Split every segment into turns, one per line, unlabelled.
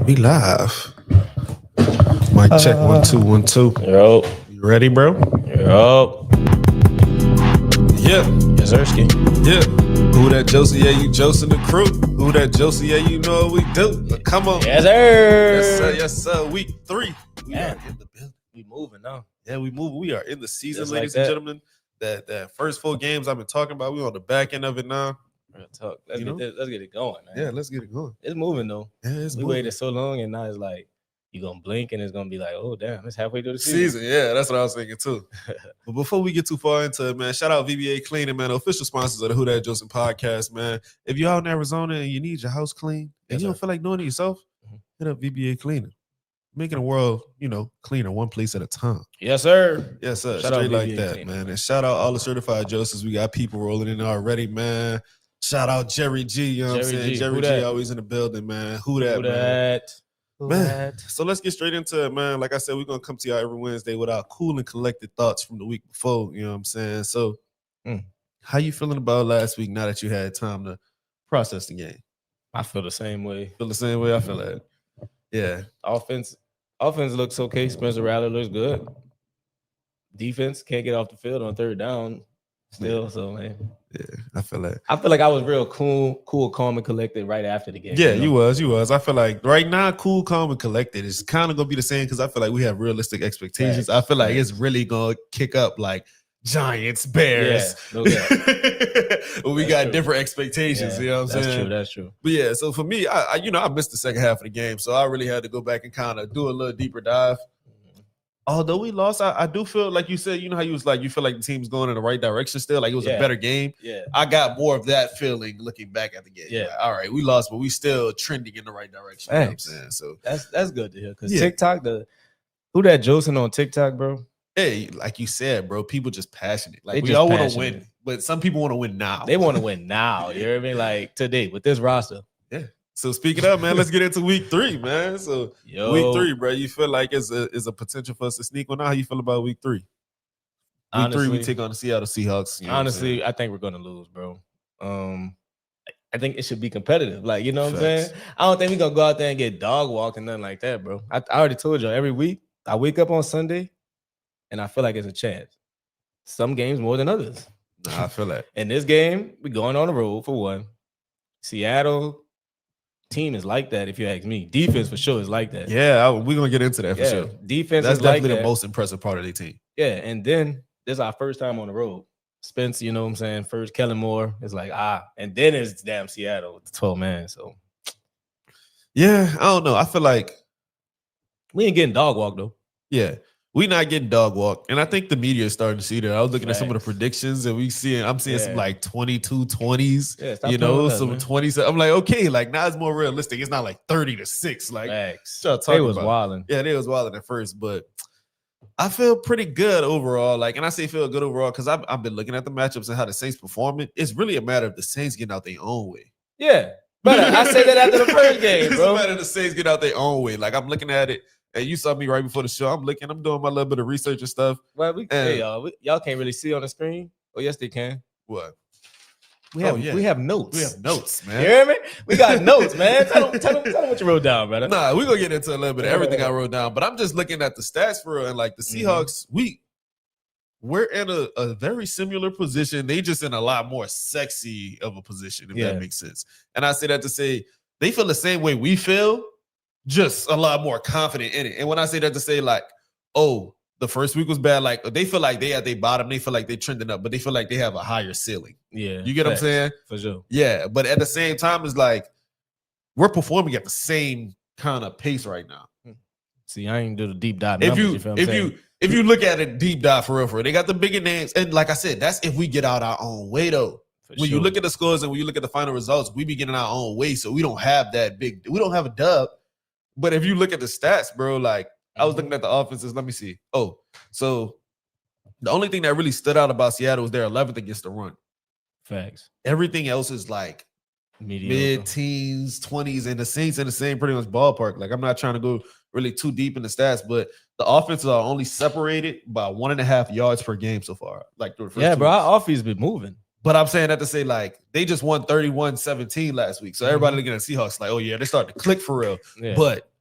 We live. Mic check 1 2 1 2.
Yo,
You ready, bro?
yo,
Yeah,
yes, Ersky.
yeah. Who that Josie? Yeah, you Josie the crew. Who that Josie? Yeah, you know what we do. Come on.
Yes, sir.
Yes, sir. Yes, sir. Week 3. We
Man.
are in the building.
We moving now.
Yeah, we move. We are in the season,
Just like
ladies and
that.
gentlemen. That first 4 games I've been talking about. We on the back end of it now.
Real talk. Let's
You
get
know?
this, let's get it going, man.
Yeah, let's get it going.
It's moving though.
Yeah, it's
We
moving.
waited so long, and now it's like you gonna blink, and it's gonna be like, oh damn, it's halfway through the
Season, yeah, that's what I was thinking too. But before we get too far into it, man, shout out VBA Cleaning, man, official sponsors of the Who That Joseph podcast, man. If you're out in Arizona and you need your house clean and
Yes,
you don't
sir.
feel like doing it yourself, hit up VBA Cleaning. Making the world, cleaner one place at a time.
Yes, sir.
Yes, sir.
Shout out
Straight like
VBA
that,
Cleaning,
man.
man.
And shout out all the certified Josephs. We got people rolling in already, man. Shout out Jerry G, you know what I'm
Jerry
saying?
G.
Jerry
Who
G
that?
always in the building, man. Who that,
Who
man?
that? Who
Man,
that?
so let's get straight into it, man. Like I said, we're going to come to y'all every Wednesday with our cool and collected thoughts from the week before, you know what I'm saying? So how you feeling about last week now that you had time to process the game?
I feel the same way.
Feel the same way I feel that. Yeah.
Offense looks okay. Spencer Rattler looks good. Defense can't get off the field on third down still.
Yeah.
So man,
Yeah, I feel that.
I feel like I was real cool, calm, and collected right after the game.
Yeah,
you
you
know?
was. I feel like right now, cool, calm, and collected is kind of gonna be the same because I feel like we have realistic expectations.
Facts,
I feel like
facts.
it's really gonna kick up like Giants, Bears.
Yeah, no doubt.
But we
That's
got
true.
different expectations.
Yeah,
You know what I'm saying?
That's true.
But yeah, so for me, I missed the second half of the game, so I really had to go back and kind of do a little deeper dive. Although we lost, I do feel like you said, you know how you was like, you feel like the team's going in the right direction still, like it was a
Yeah.
better game.
Yeah.
I got more of that feeling looking back at the game.
Yeah.
Like, all right, we lost, but we still trending in the right direction. You know what I'm
Thanks.
saying? So
That's good to hear. Because
Yeah.
TikTok, who that Joseph on TikTok, bro?
hey, like you said, bro, people just passionate. Like
They
we
just
all want to
passionate.
win, but some people want to win now.
They want to win now. You hear me? Like today with this roster.
So speaking of, man, let's get into week 3, man. So
Yo,
week 3, bro, you feel like is a potential for us to sneak one out? How you feel about week 3? Week 3, we take on the Seattle Seahawks. You know what I'm saying?
honestly, I think we're gonna lose, bro. I think it should be competitive. Like, you know what I'm
Facts.
saying? I don't think we're gonna go out there and get dog walked and nothing like that, bro. I already told you every week I wake up on Sunday and I feel like it's a chance. Some games more than others.
Nah, I feel that.
In this game, we're going on the road for one. Seattle team is like that, if you ask me. Defense for sure is like that.
Yeah, we're gonna get into that for
Yeah,
sure.
defense
That's
is like
definitely
that.
the most impressive part of their team.
Yeah, and then this is our first time on the road. Spence, you know what I'm saying? First Kellen Moore is like, and then it's damn Seattle with the 12 man. So
Yeah, I don't know. I feel like,
we ain't getting dog walk though.
yeah, we not getting dog walk. And I think the media is starting to see that. I was looking at some of the
Facts.
predictions and I'm seeing some
Yeah.
like 22 20s,
Yeah, stop
you
playing
know,
with us,
some
man.
20s. I'm like, okay, like now it's more realistic. It's not like 30-6. Like,
Facts.
y'all
They
talking
was
about?
wilding.
Yeah, they was wilding at first, but I feel pretty good overall. Like, and I say feel good overall because I've been looking at the matchups and how the Saints performing. It's really a matter of the Saints getting out their own way.
Yeah. But I said that after the first game,
It's
bro.
a matter of the Saints get out their own way. Like I'm looking at it, and you saw me right before the show. I'm doing my little bit of research and stuff.
Well,
And-
y'all can't really see on the screen. Oh, yes, they can.
What?
We
Oh,
have
yeah.
we have notes.
We have notes,
You
man.
hear me? We got notes, man. Tell them what you wrote down, brother.
Nah, we're gonna get into a little bit of everything I wrote down, but I'm just looking at the stats for real, and like the Seahawks, we're in a very similar position. They just in a lot more sexy of a position, if
Yeah.
that makes sense. And I say that to say they feel the same way we feel, just a lot more confident in it. And when I say that to say like, oh, the first week was bad, like they feel like they at their bottom, they feel like they're trending up, but they feel like they have a higher ceiling.
Yeah.
You get what I'm
facts,
saying?
For sure.
Yeah, but at the same time, it's like we're performing at the same kind of pace right now.
See, I ain't do the deep dive.
If
Numbers,
you
feel what I'm saying?
if you look at it deep dive for real, they got the bigger names, and like I said, that's if we get out our own way though.
For
When you
sure.
look at the scores and when you look at the final results, we be getting our own way, so we don't have we don't have a dub. But if you look at the stats, bro, like I was looking at the offenses. Let me see. Oh, so the only thing that really stood out about Seattle was their 11th against the run.
Facts.
Everything else is like
Mediocre.
mid-teens, 20s, and the Saints in the same pretty much ballpark. Like I'm not trying to go really too deep in the stats, but the offenses are only separated by 1.5 yards per game so far. Like through the first
Yeah,
two
bro.
weeks.
Our offense been moving.
But I'm saying that to say, like, they just won 31-17 last week. So everybody looking at Seahawks like, oh, yeah, they starting to click for real.
Yeah.
But,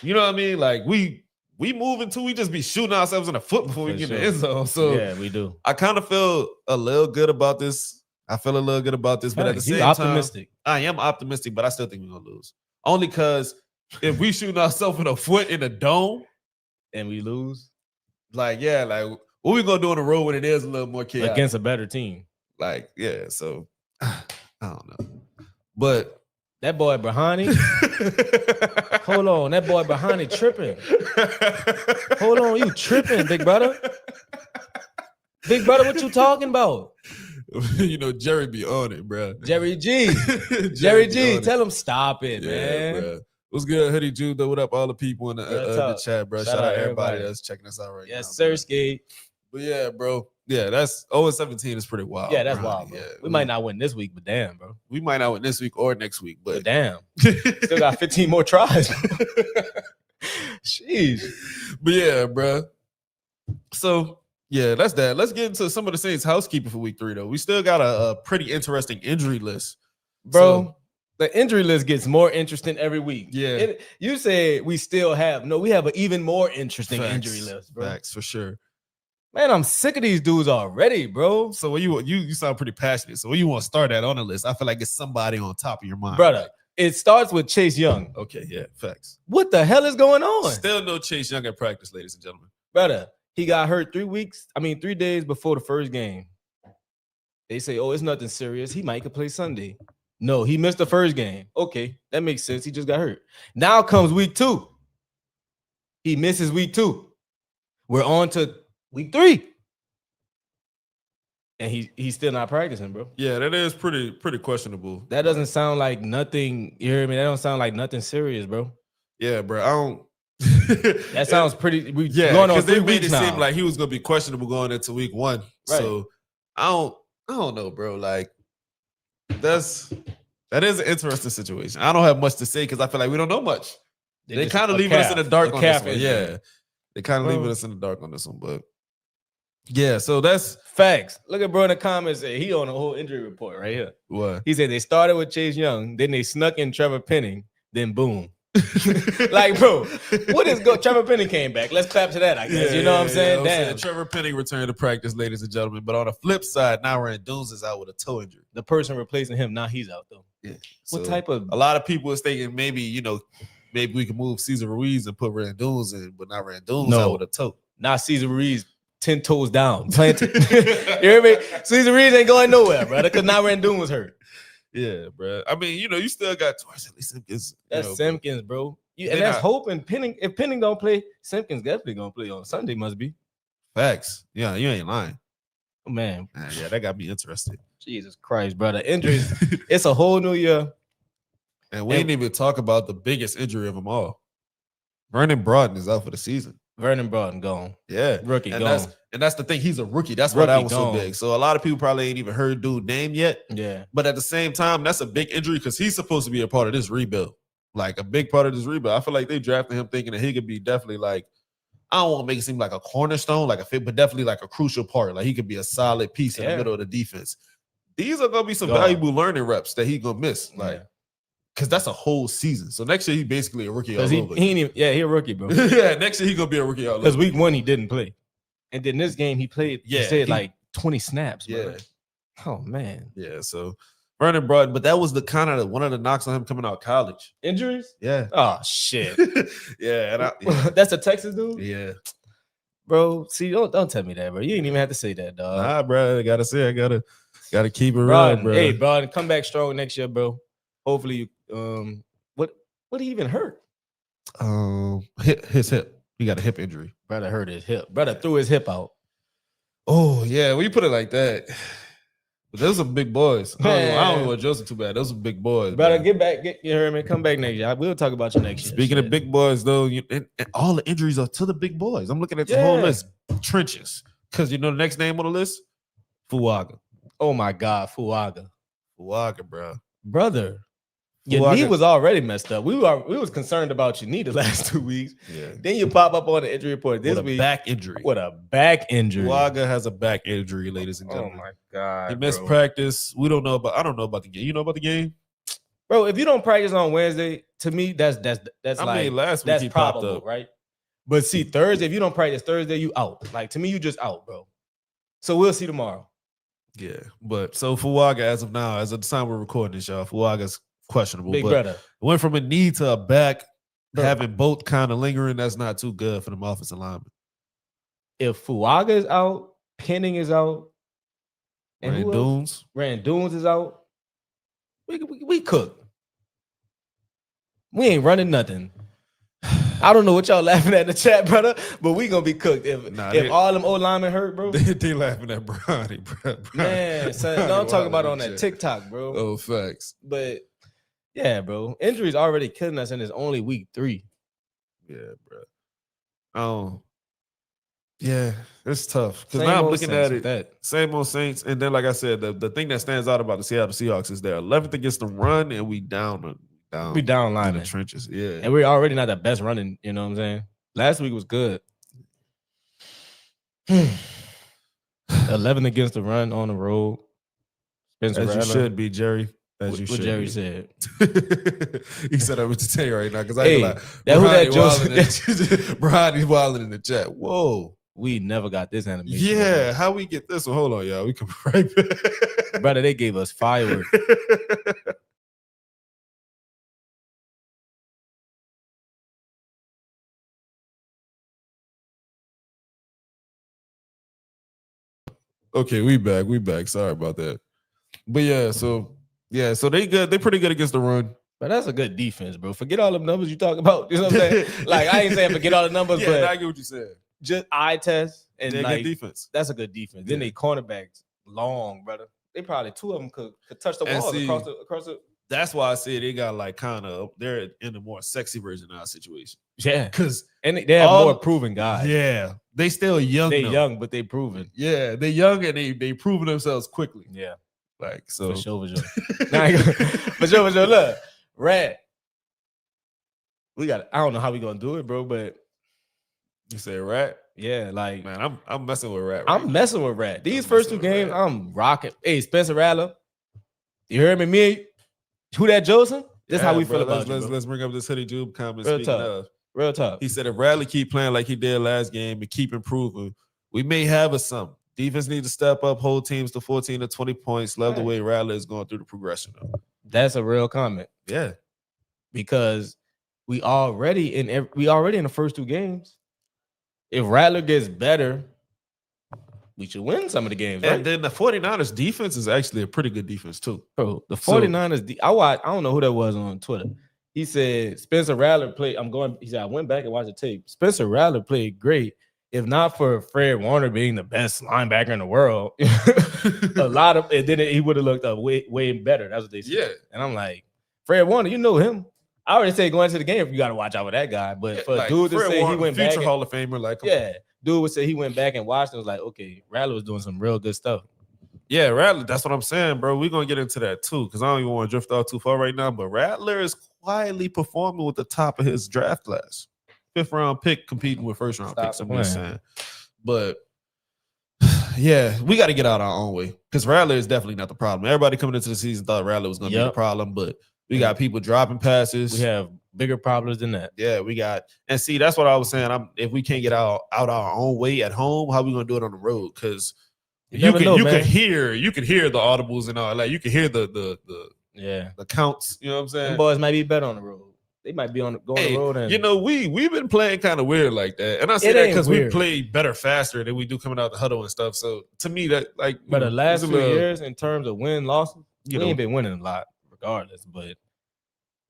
you know what I mean? Like, we moving too. We just be shooting ourselves in the foot before we get in the end zone. So
yeah, we do.
I kind of feel a little good about this. I feel a little good about this. But at the same
optimistic.
time, I am optimistic, but I still think we're going to lose. Only because if we shooting ourselves in the foot in the dome.
And we lose.
Like, yeah, like, what we going to do on the road when it is a little more chaotic?
Against a better team.
Like, yeah, so I don't know. But
that boy Brahani, hold on, that boy Brahani tripping. Hold on, you tripping, big brother. Big brother, what you talking about?
You know, Jerry be on it, bro.
Jerry G. Jerry G, tell him stop it, man.
Bro. What's good, Hoodie Jude? What up, all the people in the chat, bro? Shout out everybody that's checking us out right now.
Yes, sir, Skate.
But yeah, bro. Yeah, that's 0-17 is pretty wild.
Yeah, that's wild, bro. Yeah, we might not win this week, but damn, bro.
We might not win this week or next week, but
damn. Still got 15 more tries. Sheesh.
But yeah, bro. So, yeah, that's that. Let's get into some of the Saints housekeeping for week 3, though. We still got a pretty interesting injury list.
Bro,
so,
the injury list gets more interesting every week.
Yeah.
You say we still have. No, we have an even more interesting injury list, bro.
Facts, for sure.
Man, I'm sick of these dudes already, bro.
So when you sound pretty passionate. So when you want to start that on the list, I feel like it's somebody on top of your mind.
Brother, it starts with Chase Young.
Okay, yeah, facts.
What the hell is going on?
Still no Chase Young at practice, ladies and gentlemen.
Brother, he got hurt 3 days before the first game. They say, oh, it's nothing serious. He might could play Sunday. No, he missed the first game. Okay, that makes sense. He just got hurt. Now comes week 2. He misses week 2. We're on to week 3. And he's still not practicing, bro.
Yeah, that is pretty questionable.
That doesn't sound like nothing. You hear me? That don't sound like nothing serious, bro.
Yeah, bro. I don't.
That sounds pretty.
Going on 3 weeks now. Seem like he was gonna be questionable going into week 1. Right. So I don't know, bro. Like that is an interesting situation. I don't have much to say because I feel like we don't know much. They kind of leaving us in the dark on this one. Yeah, they kind of leaving us in the dark on this one, but. Yeah, so that's
facts. Look at bro in the comments. He on a whole injury report right here.
What?
He said they started with Chase Young, then they snuck in Trevor Penning, then boom. Like, bro, what is go? Trevor Penning came back. Let's clap to that, I guess. You know what I'm saying? Damn.
Trevor Penning returned to practice, ladies and gentlemen. But on the flip side, now Rand Dunes is out with a toe injury.
The person replacing him, now he's out though.
Yeah.
What type of?
A lot of people is thinking maybe we can move Cesar Ruiz and put Rand Dunes in, but now Rand Dunes out with a toe.
Not Cesar Ruiz. 10 toes down, planted. You hear me? Cesar Reed ain't going nowhere, brother, because now Randune was hurt.
Yeah, bro. I mean, you still got Simpkins.
That's Simpkins, bro. And that's hoping Penning. If Penning don't play, Simpkins definitely gonna play on Sunday. Must be.
Facts. Yeah, you ain't lying.
Oh, man.
Yeah, that got me interested.
Jesus Christ, brother. Injuries. It's a whole new year.
And we didn't even talk about the biggest injury of them all. Vernon Broughton is out for the season.
Vernon Broughton gone.
Yeah.
Rookie
and
gone.
That's the thing. He's a rookie. That's why that was so big. So a lot of people probably ain't even heard dude's name yet.
Yeah.
But at the same time, that's a big injury because he's supposed to be a part of this rebuild. Like a big part of this rebuild. I feel like they drafted him thinking that he could be definitely like, I don't want to make it seem like a cornerstone, like a fit, but definitely like a crucial part. Like he could be a solid piece in the middle of the defense. These are gonna be some valuable learning reps that he gonna miss. Like, because that's a whole season. So next year he basically a rookie all over.
He a rookie, bro.
Yeah, next year he gonna be a rookie all over.
Because week 1 he didn't play, and then this game he played.
Yeah,
he said like 20 snaps.
Yeah.
Bro. Oh man.
Yeah. So Vernon Broughton, but that was the kind of one of the knocks on him coming out of college.
Injuries.
Yeah.
Oh shit.
Yeah. And
that's a Texas dude.
Yeah.
Bro, see, don't tell me that, bro. You ain't even have to say that, dog.
Nah, bro. I gotta say, I gotta keep it real, bro.
Hey, bro, come back strong next year, bro. Hopefully, what did he even hurt?
His hip. He got a hip injury.
Brother hurt his hip. Brother threw his hip out.
Oh yeah, when you put it like that. But those are big boys. I don't know what Joseph too bad. Those are big boys.
Brother, get back. You heard me? Come back next year. We'll talk about you next year.
Speaking of big boys, though, and all the injuries are to the big boys. I'm looking at the whole list. Trenches. Because the next name on the list? Fuaga.
Oh my God, Fuaga.
Fuaga, bro.
Brother. Your knee was already messed up. We was concerned about your knee the last 2 weeks.
Yeah.
Then you pop up on the injury report this week.
Back injury.
With a back injury.
Fuaga has a back injury, ladies and
Oh
gentlemen.
my God.
He missed practice. I don't know about the game. You know about the game?
Bro, if you don't practice on Wednesday, to me, that's
last week he
probable,
popped up.
right? But see, Thursday, if you don't practice Thursday, you out. Like, to me, you just out, bro. So we'll see tomorrow.
Yeah, but so Fuaga, as of now, as of the time we're recording this, y'all, Fuaga's questionable.
Big
but
brother.
Went from a knee to a back,
Bro.
having both kind of lingering. That's not too good for them offensive linemen.
If Fuaga is out, Penning is out, and Randunes is out, we cook. We ain't running nothing. I don't know what y'all laughing at in the chat, brother, but we gonna be cooked if all them old linemen hurt, bro.
They laughing at Bronny, bro.
Man, son, no, I'm talking about on that TikTok, bro.
Oh, facts.
But yeah, bro, injuries already killing us, and it's only week 3.
Yeah, bro. Yeah, it's tough because now I'm looking at it. Same old Saints, and then like I said, the thing that stands out about the Seattle Seahawks is they're 11th against the run, and we down.
We down line
in the trenches, yeah.
And we're already not the best running, you know what I'm saying? Last week was good. 11 against the run on the road.
Spencer
As
Rattler.
you should be, Jerry. As you
What
should
Jerry
be.
said.
He said I'm going to tell you right now because I
Hey,
ain't like
that who that
Joseph Brian wilding in the chat. Whoa.
We never got this animation.
Yeah, how we get this one? Hold on, y'all. We come right back.
Brother, they gave us fireworks.
Okay, we back. Sorry about that. But so they good. They pretty good against the run.
But that's a good defense, bro. Forget all the numbers you talk about. You know what I'm saying? Like, I ain't saying forget all the numbers, but
I get what you said.
Just eye test and
They're
like
good defense.
that's a good defense. Then they cornerbacks long, brother. They probably 2 of them could touch the
And
walls
see,
across the.
That's why I said they got like kind of they're in a more sexy version of our situation.
Yeah,
because
and they have more proven guys.
Yeah, they still young.
They young, but they proven.
Yeah, they young and they proven themselves quickly.
Yeah,
like so.
For sure. For sure. Look, Rat. We got. I don't know how we gonna do it, bro. But
you say Rat?
Yeah, like
man, I'm messing with Rat.
I'm messing with Rat. These first 2 games, I'm rocking. Hey, Spencer Rattler, you heard me? Who that Joseph? This is how we feel about you,
let's bring up this Hoodie Jube comment.
Real talk.
He said if Radley keep playing like he did last game and keep improving, we may have a something. Defense need to step up, hold teams to 14 to 20 points. Love the way Radley is going through the progression.
That's a real comment.
Yeah,
because we already in the first 2 games. If Rattler gets better, we should win some of the games. Right?
And then the 49ers defense is actually a pretty good defense too.
Bro, the 49ers, I don't know who that was on Twitter. He said Spencer Rattler played. He said I went back and watched the tape. Spencer Rattler played great. If not for Fred Warner being the best linebacker in the world, he would have looked up way better. That's what they said.
Yeah.
And I'm like, Fred Warner, you know him. I already said going to the game, you got to watch out for that guy. But for a dude to say he went back,
future Hall of Famer, like
dude would say he went back and watched and was like, okay, Rattler was doing some real good stuff.
Yeah, Rattler, that's what I'm saying, bro. We're gonna get into that too, because I don't even want to drift off too far right now. But Rattler is quietly performing with the top of his draft class. 5th round pick competing with 1st round picks. I'm just saying. But yeah, we got to get out our own way because Rattler is definitely not the problem. Everybody coming into the season thought Rattler was gonna be the problem, but we got people dropping passes.
We have bigger problems than that.
Yeah, we got, and see, that's what I was saying. If we can't get out our own way at home, how we gonna do it on the road? Because you can hear the audibles and all, like you can hear the counts. You know what I'm saying?
Them boys might be better on the road. They might be on the road. And
we've been playing kind of weird like that, and I say that because we play better faster than we do coming out the huddle and stuff. So to me, that
but the last few years in terms of win losses, we ain't been winning a lot. Regardless, but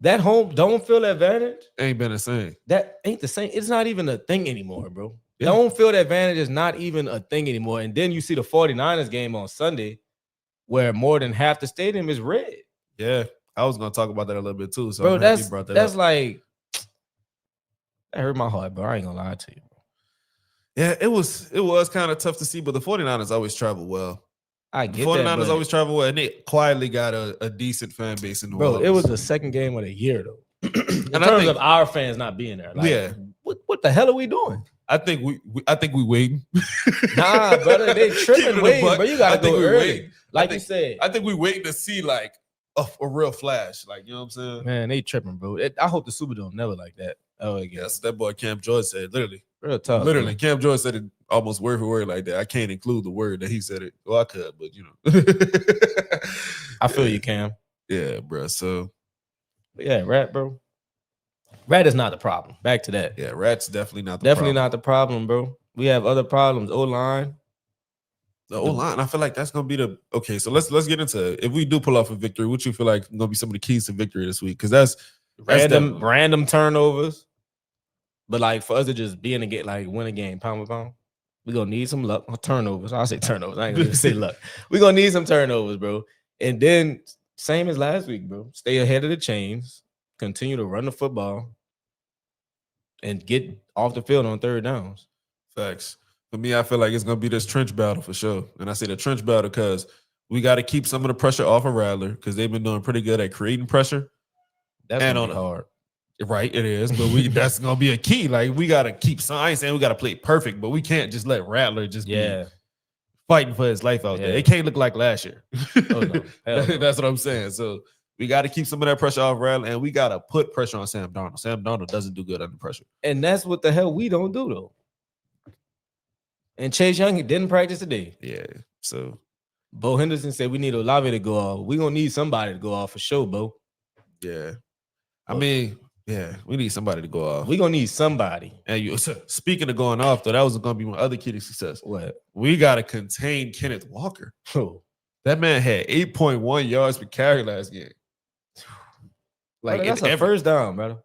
that home don't feel advantage
ain't been the same.
That ain't the same. It's not even a thing anymore, bro. Yeah. Don't feel advantage is not even a thing anymore. And then you see the 49ers game on Sunday where more than half the stadium is red.
Yeah, I was gonna talk about that a little bit too. So
bro, that's like that hurt my heart, bro. I ain't gonna lie to you.
Yeah, it was kind of tough to see, but the 49ers always travel well.
I
The
get
49ers
that, but,
always travel well, and they quietly got a decent fan base in New
bro,
Orleans.
it was the second game of the year though. In
And
terms of our fans not being there, like,
Yeah.
what the hell are we doing?
I think we waiting.
Nah, brother, they
Keep it
tripping
a
waiting,
buck.
bro. You gotta
I think
go
we
early.
waiting.
Like you said,
I think we waiting to see like a real flash. Like, you know what I'm saying?
man, they tripping, bro. I hope the Superdome never like that. Oh, again,
Yes, that boy Cam George said literally.
real tough.
Literally,
bro.
Cam George said it almost word for word like that. I can't include the word that he said it. Well, I could, but you know.
I feel you, Cam.
Yeah, bro. So
But yeah, rat, bro. Rat is not the problem. Back to that.
yeah, rat's definitely not the
Definitely
problem.
not the problem, bro. We have other problems. O-line.
The O-line. I feel like that's gonna be the okay. So let's get into it. If we do pull off a victory, what you feel like gonna be some of the keys to victory this week? Because that's
Random turnovers. But like for us to just be in a game, like win a game, pound for pound, we're gonna need some luck. Turnovers. I'll say turnovers. I ain't gonna even say luck. We're gonna need some turnovers, bro. And then same as last week, bro. Stay ahead of the chains, continue to run the football, and get off the field on third downs.
Facts. For me, I feel like it's gonna be this trench battle for sure. And I say the trench battle because we got to keep some of the pressure off of Rattler because they've been doing pretty good at creating pressure.
That's
And
gonna be hard.
Right, it is, but that's gonna be a key. Like we gotta keep some. I ain't saying we gotta play perfect, but we can't just let Rattler just be fighting for his life out there. It can't look like last year.
Oh, no.
That's what I'm saying. So we got to keep some of that pressure off Rattler, and we gotta put pressure on Sam Darnold. Sam Darnold doesn't do good under pressure,
and that's what the hell we don't do though. And Chase Young, he didn't practice today.
Yeah. So
Bo Henderson said we need Olave to go off. We're gonna need somebody to go off for sure, Bo.
Yeah. I mean, yeah, we need somebody to go off.
We're gonna need somebody.
And you speaking of going off, though, that was gonna be my other key to success.
What?
We gotta contain Kenneth Walker.
Oh.
That man had 8.1 yards per carry last game.
Like that's a first down, brother.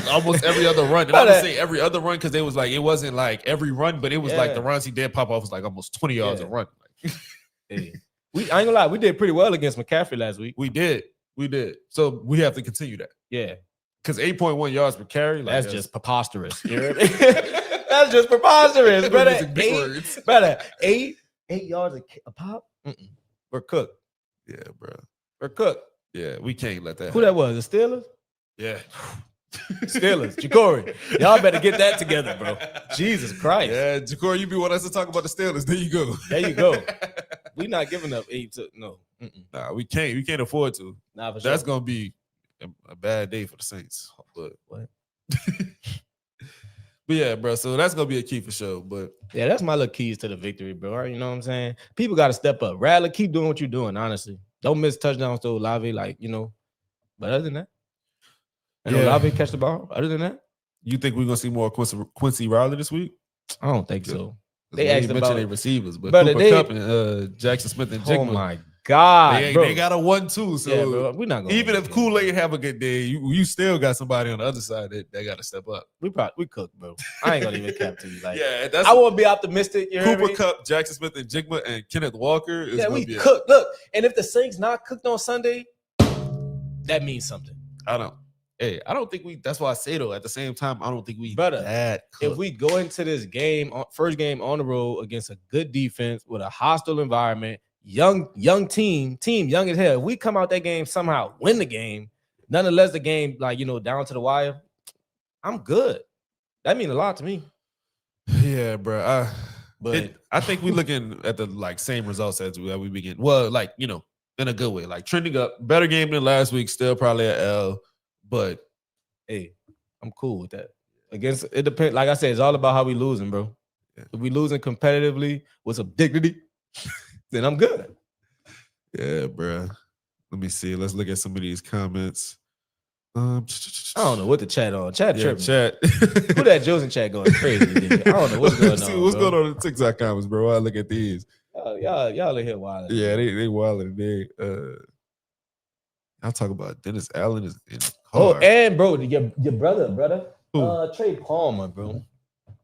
Almost every other run. And I would say every other run because it was like it wasn't like every run, but it was like the runs he did pop off was like almost 20 yards a run.
Hey. I ain't gonna lie, we did pretty well against McCaffrey last week.
We did. So we have to continue that.
Yeah.
Because 8.1 yards per carry,
like, that's just preposterous. You hear me? That's just preposterous, brother. Brother, 8 yards a pop. We're cooked.
Yeah, bro.
We're cooked.
Yeah, we can't let that
Who that was? The Steelers?
Yeah.
Steelers. Ja'Cory. Y'all better get that together, bro. Jesus Christ.
Yeah, Ja'Cory, you be wanting us to talk about the Steelers. There you go.
There you go. We not giving up 8 to no.
Nah, we can't. We can't afford to.
Nah, for sure.
That's gonna be a bad day for the Saints. But
what?
But yeah, bro. So that's gonna be a key for sure. But
yeah, that's my little keys to the victory, bro. You know what I'm saying? People got to step up. Rattler, keep doing what you're doing. Honestly, don't miss touchdowns to Olave. Like but other than that, and Olave catch the ball. Other than that,
you think we're gonna see more Quincy Riley this week?
I don't think so.
They asked about their receivers, but
Cooper
Kupp and Jackson Smith and Jigma.
Oh my God,
they got a 1-2. So
yeah, bro, we're not gonna
even if Kool-Aid have a good day, you still got somebody on the other side that got to step up.
We cook, bro. I ain't gonna even cap to you. Like,
yeah,
I won't be optimistic. You
Cooper Kupp, Jackson Smith and Jigma, and Kenneth Walker.
We cook. Look, and if the Saints not cooked on Sunday, that means something.
I don't think we. That's why I say though. At the same time, I don't think we.
Brother, if we go into this game, first game on the road against a good defense with a hostile environment, young team young as hell. We come out that game somehow, win the game. Nonetheless, the game down to the wire. I'm good. That means a lot to me.
Yeah, bro. I think we're looking at the same results as we begin. Well, in a good way, trending up. Better game than last week. Still probably an L. But
hey, I'm cool with that. Against it depends. Like I said, it's all about how we losing, bro. Yeah. If we losing competitively with some dignity, then I'm good.
Yeah, bro. Let me see. Let's look at some of these comments.
I don't know what the chat on. Chat tripping.
Chat.
Who that Joseph chat going crazy? I don't know what's going on.
What's going on in the TikTok comments, bro? I look at these.
Y'all in here wild.
Yeah, they wilding. I'll talk about Dennis Allen is in
and bro, your brother. Trey Palmer, bro.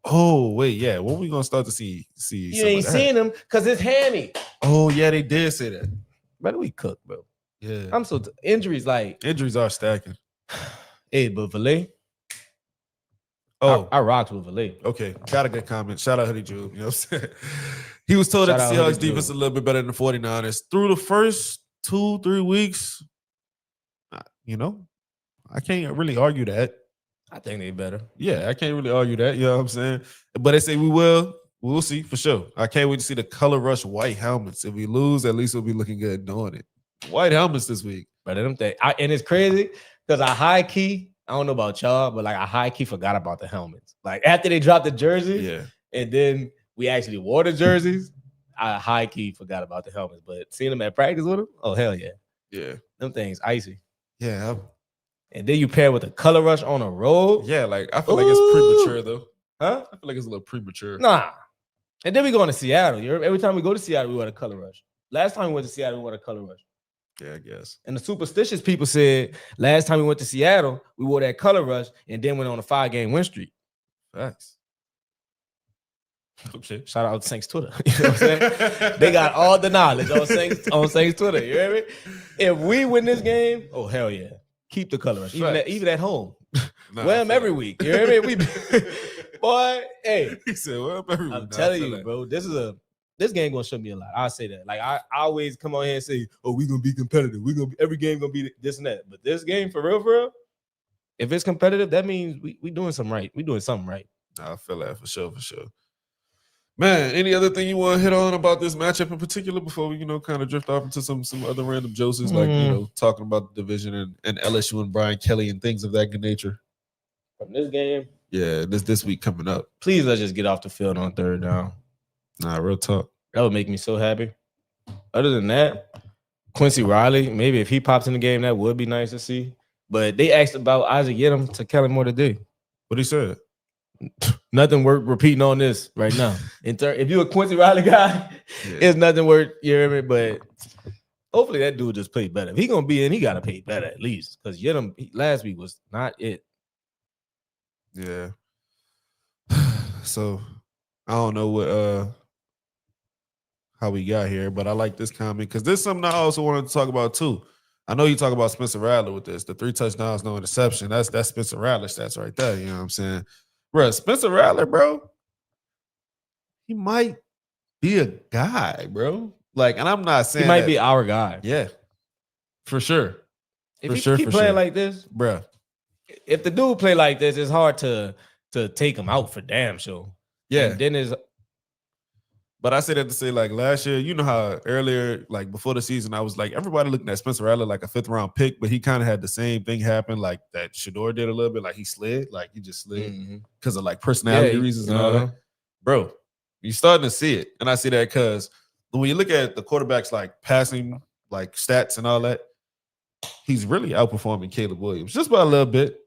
Oh, wait, yeah. When we gonna start to see
you ain't seeing him because it's hammy.
Oh, yeah, they did say that.
Brother, we cook, bro.
Yeah.
I'm so injuries
are stacking.
Hey, but Valet.
Oh,
I rocked with Valet.
Okay, got a good comment. Shout out Hoodie Jube. You know what I'm saying? He was told
Shout
that the
out Hoodie
Seahawks defense
Joe.
is a little bit better than the 49ers. Through the first 2-3 weeks, I can't really argue that.
I think they better.
Yeah, I can't really argue that. You know what I'm saying? But they say we'll see for sure. I can't wait to see the color rush white helmets. If we lose, at least we'll be looking good doing it. White helmets this week.
But them things, and it's crazy because I high key, I don't know about y'all, but like I high key forgot about the helmets. Like after they dropped the jerseys,
Yeah.
and then we actually wore the jerseys, I high key forgot about the helmets. But seeing them at practice with them, oh hell yeah.
Yeah.
Them things icy.
Yeah.
And then you pair with a color rush on a road.
Yeah, like I feel like it's premature though.
Huh?
I feel like it's a little premature.
Nah. And then we going to Seattle. Every time we go to Seattle, we wear a color rush. Last time we went to Seattle, we wore a color rush.
Yeah, I guess.
And the superstitious people said last time we went to Seattle, we wore that color rush and then went on a 5-game win streak.
Facts. Okay.
Shout out to Saints Twitter. You know what I'm saying? They got all the knowledge on Saints Twitter. You hear me? If we win this game, oh hell yeah. Keep the color rush. Even at home. Wear them every week. You hear me? Boy, hey.
He said, well, every week.
I'm telling you, bro. This game gonna show me a lot. I'll say that. Like I always come on here and say, "Oh, we gonna be competitive. Every game gonna be this and that." But this game, for real, if it's competitive, that means we doing something right. We doing something right.
I feel that for sure. Man, any other thing you want to hit on about this matchup in particular before we, kind of drift off into some other random joses, like talking about the division and LSU and Brian Kelly and things of that good nature
from this game?
Yeah, this week coming up.
Please let's just get off the field on third down.
Nah, real talk.
That would make me so happy. Other than that, Quincy Riley, maybe if he pops in the game, that would be nice to see. But they asked about Isaac Yiadom to Kellen Moore today.
What he said?
Nothing worth repeating on this right now. If you're a Quincy Riley guy, it's nothing worth, you hear me? But hopefully that dude just play better. If he gonna be in, he gotta play better at least. Because Yiadom last week was not it.
Yeah. So I don't know what how we got here, but I like this comment because there's something I also wanted to talk about too. I know you talk about Spencer Rattler with this, the 3 touchdowns, no interception. That's Spencer Rattler stats right there. You know what I'm saying? Bro, Spencer Rattler, bro, he might be a guy, bro. Like, and I'm not saying
he might be our guy.
Yeah, for sure.
If he keep playing like this,
bro.
If the dude play like this, it's hard to take him out for damn sure.
Yeah.
And then is.
But I say that to say, like, last year, you know how earlier, like before the season, I was like, everybody looking at Spencer Rattler like a 5th round pick, but he kind of had the same thing happen, like that Shador did a little bit, like he slid, like he just slid because of like personality reasons and all that. Bro, you're starting to see it. And I see that because when you look at the quarterbacks like passing, like stats and all that, he's really outperforming Caleb Williams just by a little bit.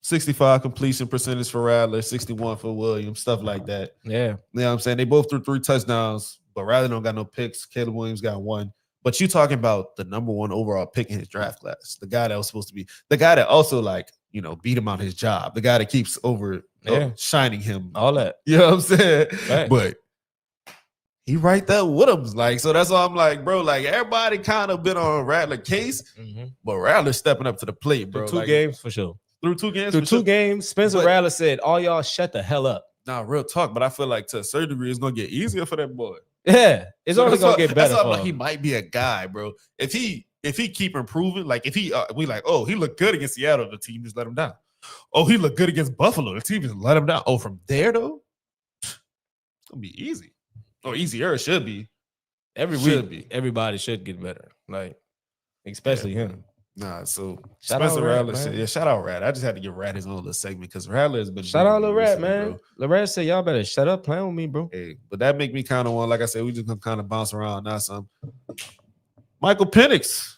65 completion percentage for Rattler, 61 for Williams, stuff like that.
Yeah.
You know what I'm saying? They both threw 3 touchdowns, but Rattler don't got no picks. Caleb Williams got 1. But you talking about the number 1 overall pick in his draft class, the guy that was supposed to be, the guy that also like, beat him on his job, the guy that keeps shining him.
All that.
You know what I'm saying?
Right.
But he right there with him. Like, so that's why I'm like, bro, like everybody kind of been on Rattler case, but Rattler stepping up to the plate, bro.
2 games for sure.
Through 2 games?
Through 2 games, Spencer Rattler said, all y'all shut the hell up.
Nah, real talk, but I feel like to a certain degree, it's going to get easier for that boy.
Yeah, it's only going to get better for him.
Like he might be a guy, bro. If he keep improving, like if he, we like, oh, he looked good against Seattle, the team just let him down. Oh, he looked good against Buffalo, the team just let him down. Oh, from there, though, it's going to be easy. Or easier, it should be.
Every week, everybody should get better. Like, especially him.
Nah, so
Spencer
Rattler said, shout out Rat. I just had to give Rat his own little segment because Rattler has been
shout out Lil Rat, man. Lil Rat said, y'all better shut up playing with me, bro.
Hey, but that make me kind of want, like I said, we just gonna kind of bounce around now. Some Michael Penix,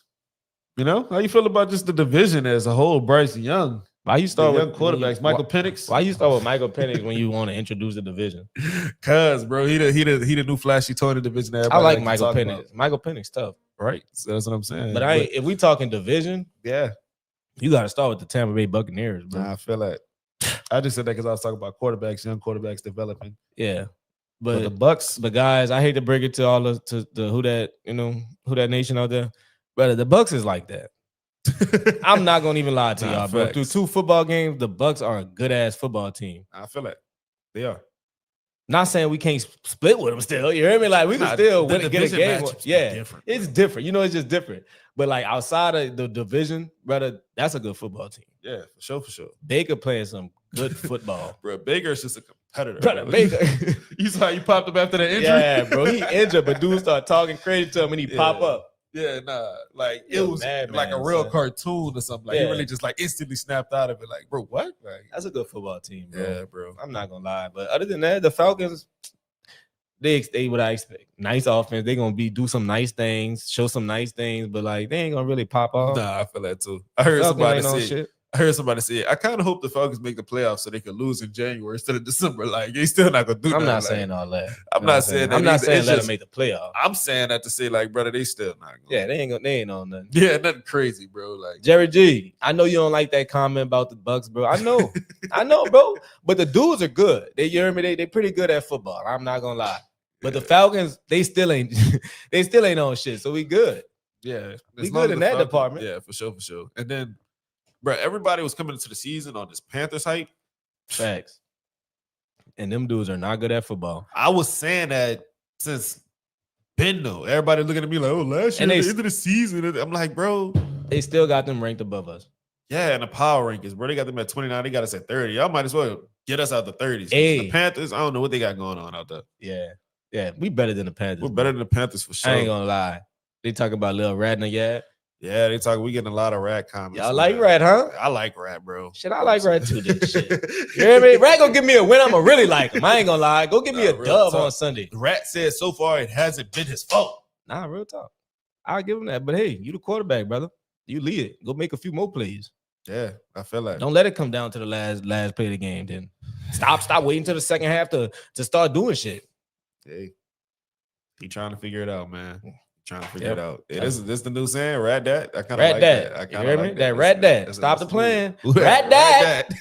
how you feel about just the division as a whole? Bryce Young.
Why you start with
quarterbacks? Michael Penix.
Why you start with Michael Penix when you want to introduce the division?
Cause bro, he the new flashy toy in the division.
I like Michael Penix. About. Michael Penix tough.
Right. So that's what I'm saying.
But if we talking division, you got to start with the Tampa Bay Buccaneers, bro.
Nah, I feel like I just said that because I was talking about quarterbacks, young quarterbacks developing.
Yeah,
but the Bucks,
but guys, I hate to break it to all the who that nation out there, brother. The Bucks is like that. I'm not gonna even lie to y'all, bro. Through 2 football games, the Bucks are a good ass football team.
I feel like they are.
Not saying we can't split with them still. You hear me? Like we can still win and get a game. Yeah, different, it's different. You know, it's just different. But like outside of the division, brother, that's a good football team.
Yeah, for sure, for sure.
Baker playing some good football.
Bro, Baker's just a competitor.
Brother, Baker.
You saw how you popped up after the injury?
Yeah, bro. He injured, but dude started talking crazy to him and he pop up.
Yeah, nah. Like it was like a real cartoon or something. Like he really just like instantly snapped out of it. Like, bro, what? Like,
that's a good football team, bro.
Yeah, bro.
I'm not gonna lie. But other than that, the Falcons, they what I expect. Nice offense. They're gonna do some nice things, show some nice things, but like they ain't gonna really pop off.
Nah, I feel that too. I heard somebody say I heard somebody say it. I kind of hope the Falcons make the playoffs so they can lose in January instead of December. Like, they still not gonna do that.
I'm not saying all that.
I'm not saying that.
I'm not saying let them make the playoffs.
I'm saying that to say, like, brother, they still not gonna.
Yeah, they ain't on nothing.
Yeah, nothing crazy, bro. Like
Jerry G, I know you don't like that comment about the Bucks, bro. I know, bro. But the dudes are good. You hear me? They pretty good at football. I'm not gonna lie. But the Falcons, they still ain't on shit. So we good.
Yeah,
we good in that department.
Yeah, for sure, for sure. And then, bro, everybody was coming into the season on this Panthers hype.
Facts. And them dudes are not good at football.
I was saying that since Ben, though. Everybody looking at me like, oh, last year, at the end of the season. I'm like, bro.
They still got them ranked above us.
Yeah, and the power rankings, bro. They got them at 29. They got us at 30. Y'all might as well get us out the 30s.
Hey.
The Panthers, I don't know what they got going on out there.
Yeah, we better than the Panthers.
We're better than the Panthers for sure.
I ain't gonna lie. They talk about Lil Radner,
Yeah, they talk. We getting a lot of Rat comments.
Y'all like Rat, huh?
I like Rat, bro.
Shit, I like Rat too. This shit. You hear me? Rat gonna give me a win. I'ma really like him. I ain't gonna lie. Go give me a dub on Sunday.
Rat said so far it hasn't been his fault.
Nah, real talk. I'll give him that. But hey, you the quarterback, brother. You lead it. Go make a few more plays.
Yeah, I feel like.
Don't let it come down to the last play of the game. Then stop waiting till the second half to start doing shit.
Hey, he trying to figure it out, man. Trying to figure it out. Yeah, this the new saying, Rat Dat. I kind of like that. I kind of like that.
Rat Dat. Stop the plan. Rat Dat.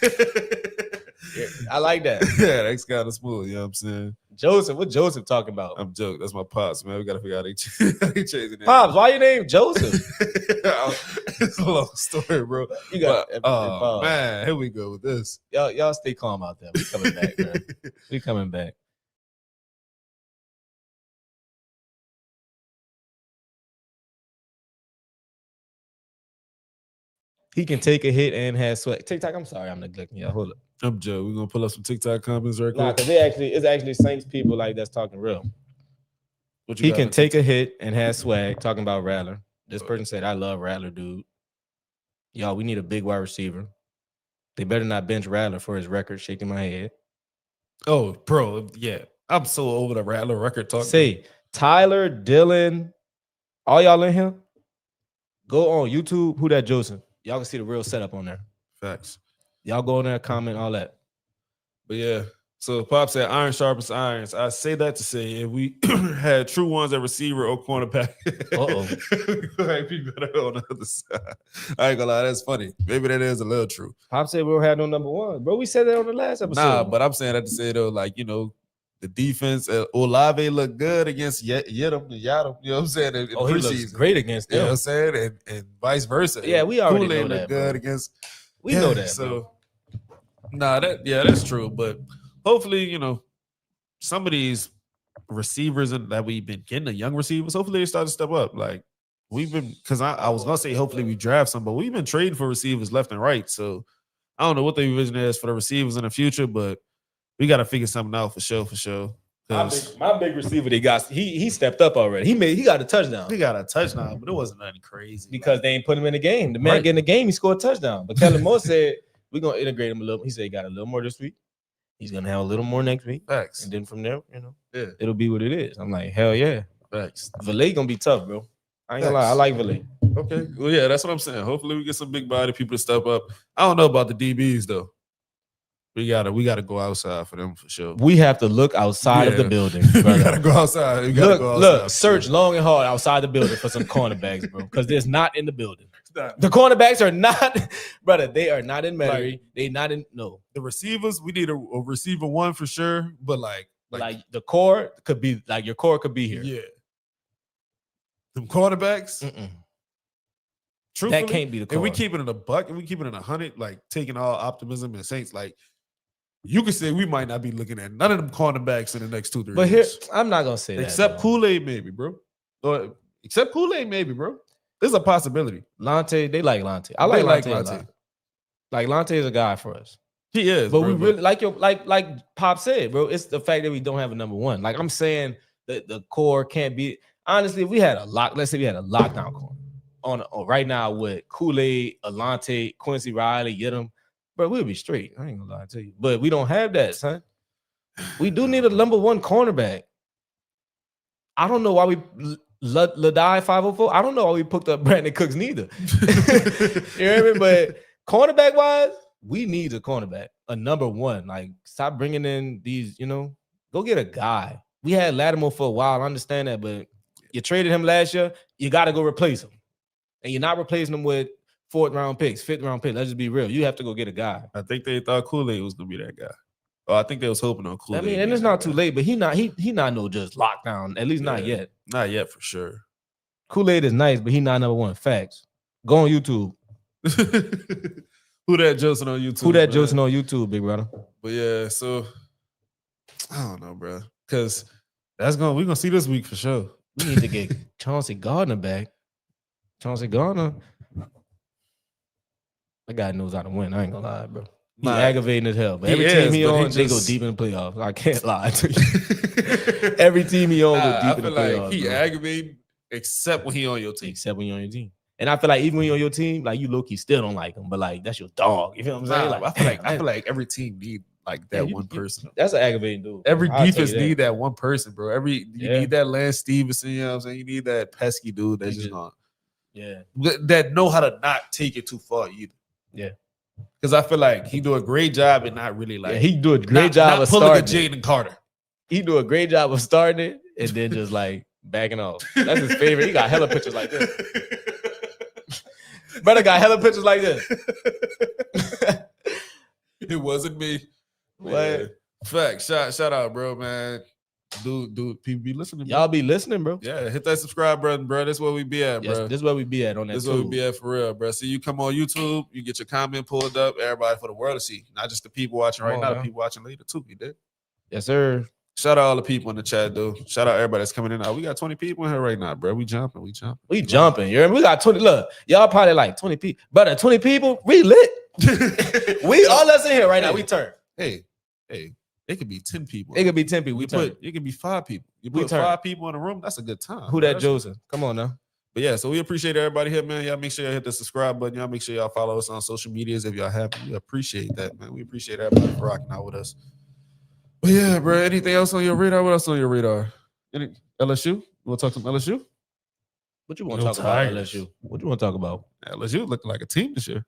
I like that.
Yeah, that's kind of smooth. You know what I'm saying?
Joseph, what Joseph talking about?
I'm joking. That's my pops, man. We gotta figure out how they changing that.
Pops, why you name Joseph?
It's a long story, bro.
You got
man, here we go with this.
Y'all stay calm out there. We coming back, bro. We coming back. He can take a hit and have sweat. TikTok, I'm sorry, I'm neglecting y'all. Hold up.
I'm Joe. We're gonna pull up some TikTok comments right quick.
Nah, because it's actually Saints people like that's talking real. He can take a hit and have swag, talking about Rattler. This person said, I love Rattler, dude. Y'all, we need a big wide receiver. They better not bench Rattler for his record, shaking my head.
Oh, bro, yeah. I'm so over the Rattler record talk.
Say, Tyler, Dylan, all y'all in here, go on YouTube, Who That Joseph. Y'all can see the real setup on there.
Facts.
Y'all go in there, comment, all that.
But yeah, so Pop said iron sharpens irons. I say that to say if we had true ones at receiver or cornerback, might be better on the other side. I ain't gonna lie, that's funny. Maybe that is a little true.
Pop said we don't have no number one. Bro, we said that on the last episode.
Nah, but I'm saying that to say though, like, you know, the defense, Olave looked good against Yedem, you know what I'm saying? In
he looks great against them.
You know what I'm saying? And vice versa.
Yeah, we already
Kool-Aid
know that,
looked good
bro.
against.
We know that,
so, that's true. But hopefully, you know, some of these receivers that we've been getting, the young receivers, hopefully they start to step up. Like, we've been, because I was going to say hopefully we draft some, but we've been trading for receivers left and right. So, I don't know what the vision is for the receivers in the future, but we got to figure something out for sure.
My big receiver they got, he stepped up already. He got a touchdown.
He got a touchdown, but it wasn't nothing crazy.
Because they ain't put him in the game. The man getting the game, he scored a touchdown. But Kellen Moore said, we're going to integrate him a little. He said he got a little more this week. He's going to have a little more next week.
Facts.
And then from there, you know, it'll be what it is. I'm like, hell yeah.
Facts.
Valet going to be tough, bro. I ain't gonna lie. I like Valet.
Okay. Well, yeah, that's what I'm saying. Hopefully we get some big body people to step up. I don't know about the DBs, though. We gotta go outside for them for sure.
We have to look outside of the building.
We gotta go outside.
Look, search long and hard outside the building for some cornerbacks, bro. Because there's not in the building. The cornerbacks are not, brother. They are not in Metairie. They not in
The receivers, we need a receiver one for sure. But like
the core could be like your core could be here.
Yeah. Them cornerbacks. Truthfully,
that can't be the core.
And we keep it in a buck and we keep it in 100, like taking all optimism and Saints, like you could say we might not be looking at none of them cornerbacks in the next 2-3
But here,
years.
I'm not gonna say that.
Except
though.
Kool-Aid, maybe, bro. Or except Kool-Aid, maybe, bro. There's a possibility.
Lonte, they like Lonte. I
They
like
like
Lonte.
Lonte.
Like Lonte is a guy for us.
He is,
But
bro,
we really like Pop said, bro. It's the fact that we don't have a number one. Like I'm saying that the core can't be honestly, if we had let's say we had a lockdown core on right now with Kool-Aid, Alante, Quincy Riley, get them, bro, we'll be straight. I ain't gonna lie to you. But we don't have that, son. We do need a number one cornerback. I don't know why we Ladai 504. I don't know why we picked up Brandon Cooks neither. You hear me? But cornerback wise, we need a cornerback, a number one. Like, stop bringing in these, go get a guy. We had Lattimore for a while. I understand that, but you traded him last year. You got to go replace him. And you're not replacing him with 4th round picks, 5th round picks. Let's just be real. You have to go get a guy.
I think they thought Kool-Aid was going to be that guy. Oh, I think they was hoping on Kool-Aid.
I mean, and it's not too late, but he not no just lockdown. At least not yet.
Not yet, for sure.
Kool-Aid is nice, but he not number one. Facts. Go on YouTube.
Who that Joseph on YouTube?
Who that Joseph on YouTube, big brother?
But yeah, so I don't know, bro. Because we're gonna see this week for sure.
We need to get Chauncey Gardner back. Chauncey Gardner. That guy knows how to win. I ain't gonna lie, bro. He's aggravating as hell. But every team he on, they go deep in the playoffs. I can't lie to you. Every team he on go deep in the playoffs.
Like he aggravating except when he on your team.
Except when you're on your team. And I feel like even when you're on your team, like you low-key still don't like him, but like that's your dog. You feel what I'm saying? Like
I feel like every team need like that one person.
That's an aggravating dude.
Every defense need that one person, bro. You need that Lance Stevenson, you know what I'm saying? You need that pesky dude that's just gonna that know how to not take it too far either.
Yeah.
Because I feel like he do a great job and not really like
he do a great job of
pulling
starting
Jaden Carter.
He do a great job of starting it and then just like backing off. That's his favorite. He got hella pictures like this. Brother got hella pictures like this.
It wasn't me.
What?
Fact. Shout out, bro, man. Dude, people be listening.
Y'all be listening, bro.
Yeah, hit that subscribe button, bro. That's where we be at, bro.
This is where we be at on that.
This is where we be at for real, bro. See, you come on YouTube, you get your comment pulled up, everybody for the world to see. Not just the people watching right now, the people watching later too. You did?
Yes, sir.
Shout out all the people in the chat, dude. Shout out everybody that's coming in. We got 20 people in here right now, bro. We jumping.
We jumping. You hear me? We got 20. Look, y'all probably like 20 people. Brother, 20 people, we lit. We all us in here right now. We turn.
Hey, it could be 10 people.
It could be 10 people.
It could be 5 people. You put 5 people in a room, that's a good time.
Who that Joseph? Come on now.
But yeah, so we appreciate everybody here, man. Y'all make sure y'all hit the subscribe button. Y'all make sure y'all follow us on social medias if y'all haven't. We appreciate that, man. We appreciate everybody for rocking out with us. But yeah, bro. Anything else on your radar? What else on your radar? Any LSU? You want to talk some LSU?
What you want to talk about LSU? What you want to talk about?
LSU looking like a team this year.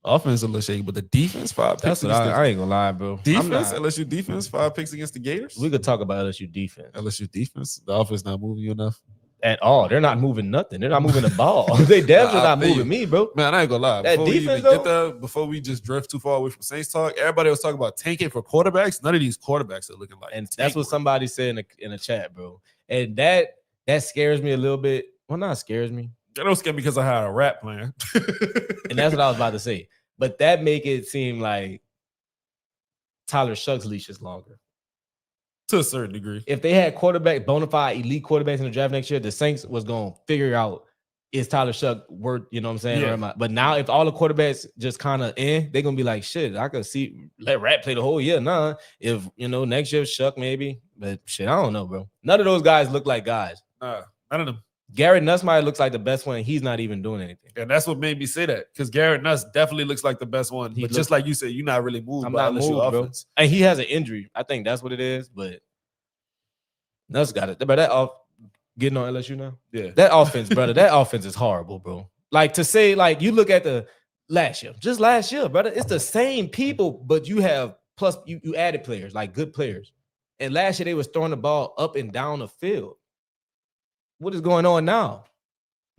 Offense a little shaky, but the defense 5 picks.
That's what I ain't gonna lie, bro.
Defense, LSU defense 5 picks against the Gators.
We could talk about LSU defense.
LSU defense. The offense not moving you enough
at all. They're not moving nothing. They're not moving the ball. They definitely not moving me, bro.
Man, I ain't gonna lie.
That defense,
before we just drift too far away from Saints talk, everybody was talking about tanking for quarterbacks. None of these quarterbacks are looking like.
And that's what somebody said in the chat, bro. And that scares me a little bit. Well, not scares me.
That don't scare me because I had a rap plan.
And that's what I was about to say. But that make it seem like Tyler Shuck's leash is longer.
To a certain degree.
If they had bona fide elite quarterbacks in the draft next year, the Saints was going to figure out, is Tyler Shuck worth, you know what I'm saying?
Yeah.
But now if all the quarterbacks just kind of they're going to be like, shit, I could let Rat play the whole year. Nah, if, next year Shuck maybe. But shit, I don't know, bro. None of those guys look like guys.
Nah, none of them.
Garrett Nussmeier looks like the best one. He's not even doing anything.
And that's what made me say that. Because Garrett Nuss definitely looks like the best one. But just like you said, you're not really moved by LSU offense.
Bro. And he has an injury. I think that's what it is. But Nuss got it. But that off getting on LSU now?
Yeah.
That offense, brother, that offense is horrible, bro. Like to say, like, you look at the last year, brother, it's the same people, but you have plus you added players, like good players. And last year they was throwing the ball up and down the field. What is going on now?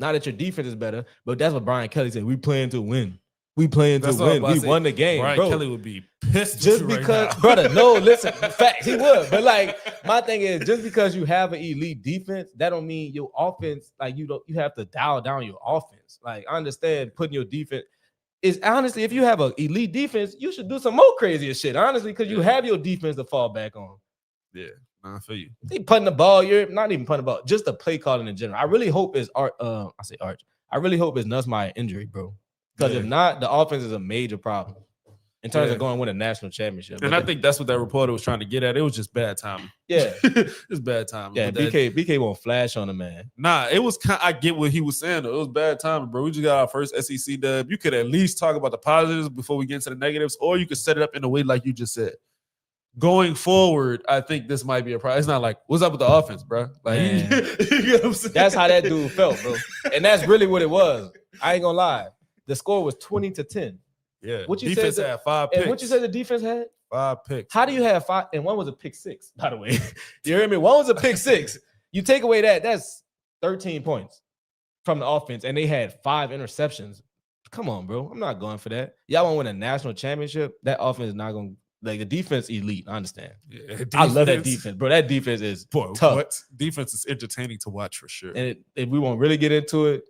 Not that your defense is better, but that's what Brian Kelly said. We playing to win. We playing to win. We won the game.
Brian
bro.
Kelly would be pissed
just because, right brother. No, listen, facts, he would. But like, my thing is, just because you have an elite defense, that don't mean your offense. Like you have to dial down your offense. Like I understand putting your defense. is honestly, if you have an elite defense, you should do some more crazier shit. Honestly, because you have your defense to fall back on.
Yeah, I feel you.
They putting the ball. You're not even putting the ball. Just the play calling in general. I really hope it's Arch. I say Arch. I really hope it's Nussmeier injury, bro. Because if not, the offense is a major problem in terms of going to win a national championship.
And I think that's what that reporter was trying to get at. It was just bad timing.
Yeah,
it's bad timing.
Yeah, BK won't flash on the man.
Nah, it was kind. I get what he was saying though. It was bad timing, bro. We just got our first SEC dub. You could at least talk about the positives before we get into the negatives, or you could set it up in a way like you just said. Going forward, I think this might be a problem. It's not like, what's up with the offense, bro? Like, you know what I'm saying?
That's how that dude felt, bro. And that's really what it was. I ain't gonna lie. The score was 20-10.
Yeah.
What you
defense
said
had 5 picks.
And what you said the defense had?
5 picks.
How do you have 5? And one was a pick 6, by the way. You hear me? One was a pick 6. You take away that's 13 points from the offense, and they had 5 interceptions. Come on, bro. I'm not going for that. Y'all want to win a national championship? That offense is not going to. Like, the defense elite, I understand. Yeah, I love that defense, bro. That defense is tough. What?
Defense is entertaining to watch for sure.
And if we won't really get into it,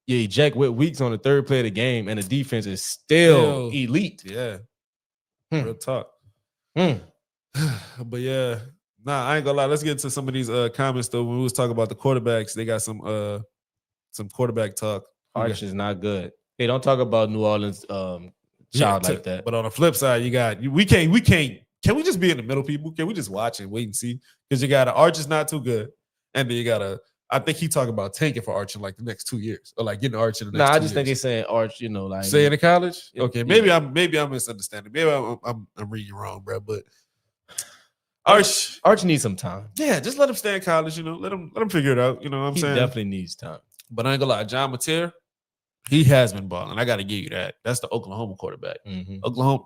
you eject with Weeks on the 3rd play of the game, and the defense is still elite.
Yeah. Real talk. But yeah, I ain't gonna lie. Let's get into some of these comments though. When we was talking about the quarterbacks, they got some quarterback talk.
Arch is not good. Hey, don't talk about New Orleans child like that.
But on the flip side, we can't. Can we just be in the middle, people? Can we just watch and wait and see? Because you got Arch is not too good, and then you got I think he talking about tanking for Arch in like the next 2 years, or like getting Arch in the next.
I just think he's saying Arch, like
saying in college. Okay, maybe I'm misunderstanding. Maybe I'm reading wrong, bro. But Arch
needs some time.
Yeah, just let him stay in college. Let him figure it out. You know what I'm saying?
He definitely needs time.
But I ain't gonna lie, John Mateer, he has been balling. I got to give you that. That's the Oklahoma quarterback.
Mm-hmm.
Oklahoma.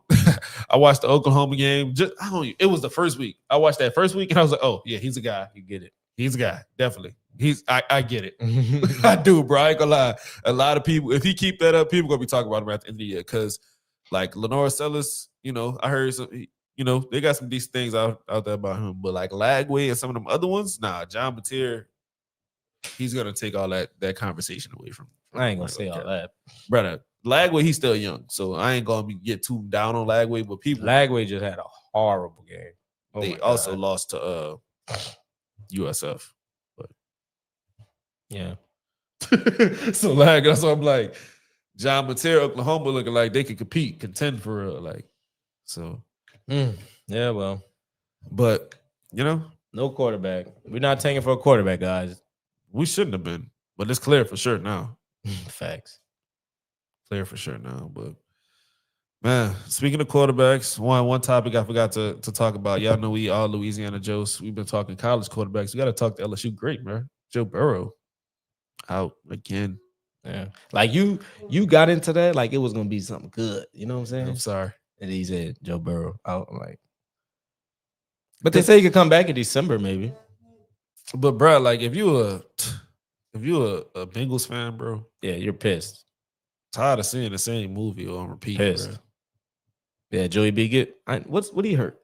I watched the Oklahoma game. It was the first week. I watched that first week and I was like, oh yeah, he's a guy. You get it. He's a guy. Definitely. I get it. I do, bro. I ain't gonna lie. A lot of people, if he keep that up, people gonna be talking about him at the end of the year. Cause like Lenore Sellers, I heard some, they got some decent things out there about him. But like Lagway and some of them other ones, John Mateer, he's gonna take all that conversation away from.
I ain't gonna say all that,
brother. Lagway, he's still young, so I ain't gonna get too down on Lagway. But
Lagway just had a horrible game.
They also lost to USF, but
yeah.
So that's why I'm like, John Mateer, Oklahoma looking like they could contend for real, like so.
Yeah, well,
but
no quarterback. We're not tanking for a quarterback, guys.
We shouldn't have been, but it's clear for sure now.
Facts.
Clear for sure now. But man, speaking of quarterbacks, one topic I forgot to talk about. Y'all know we all Louisiana Joes. We've been talking college quarterbacks. We got to talk to LSU great, man. Joe Burrow out again.
Yeah, like you got into that like it was gonna be something good. You know what I'm saying?
I'm sorry.
And he said Joe Burrow out. I'm like, but they say he could come back in December, maybe.
But bro, like if you a Bengals fan, bro,
yeah, you're pissed.
Tired of seeing the same movie on repeat.
Pissed. Bro. Yeah, Joey B. What he hurt?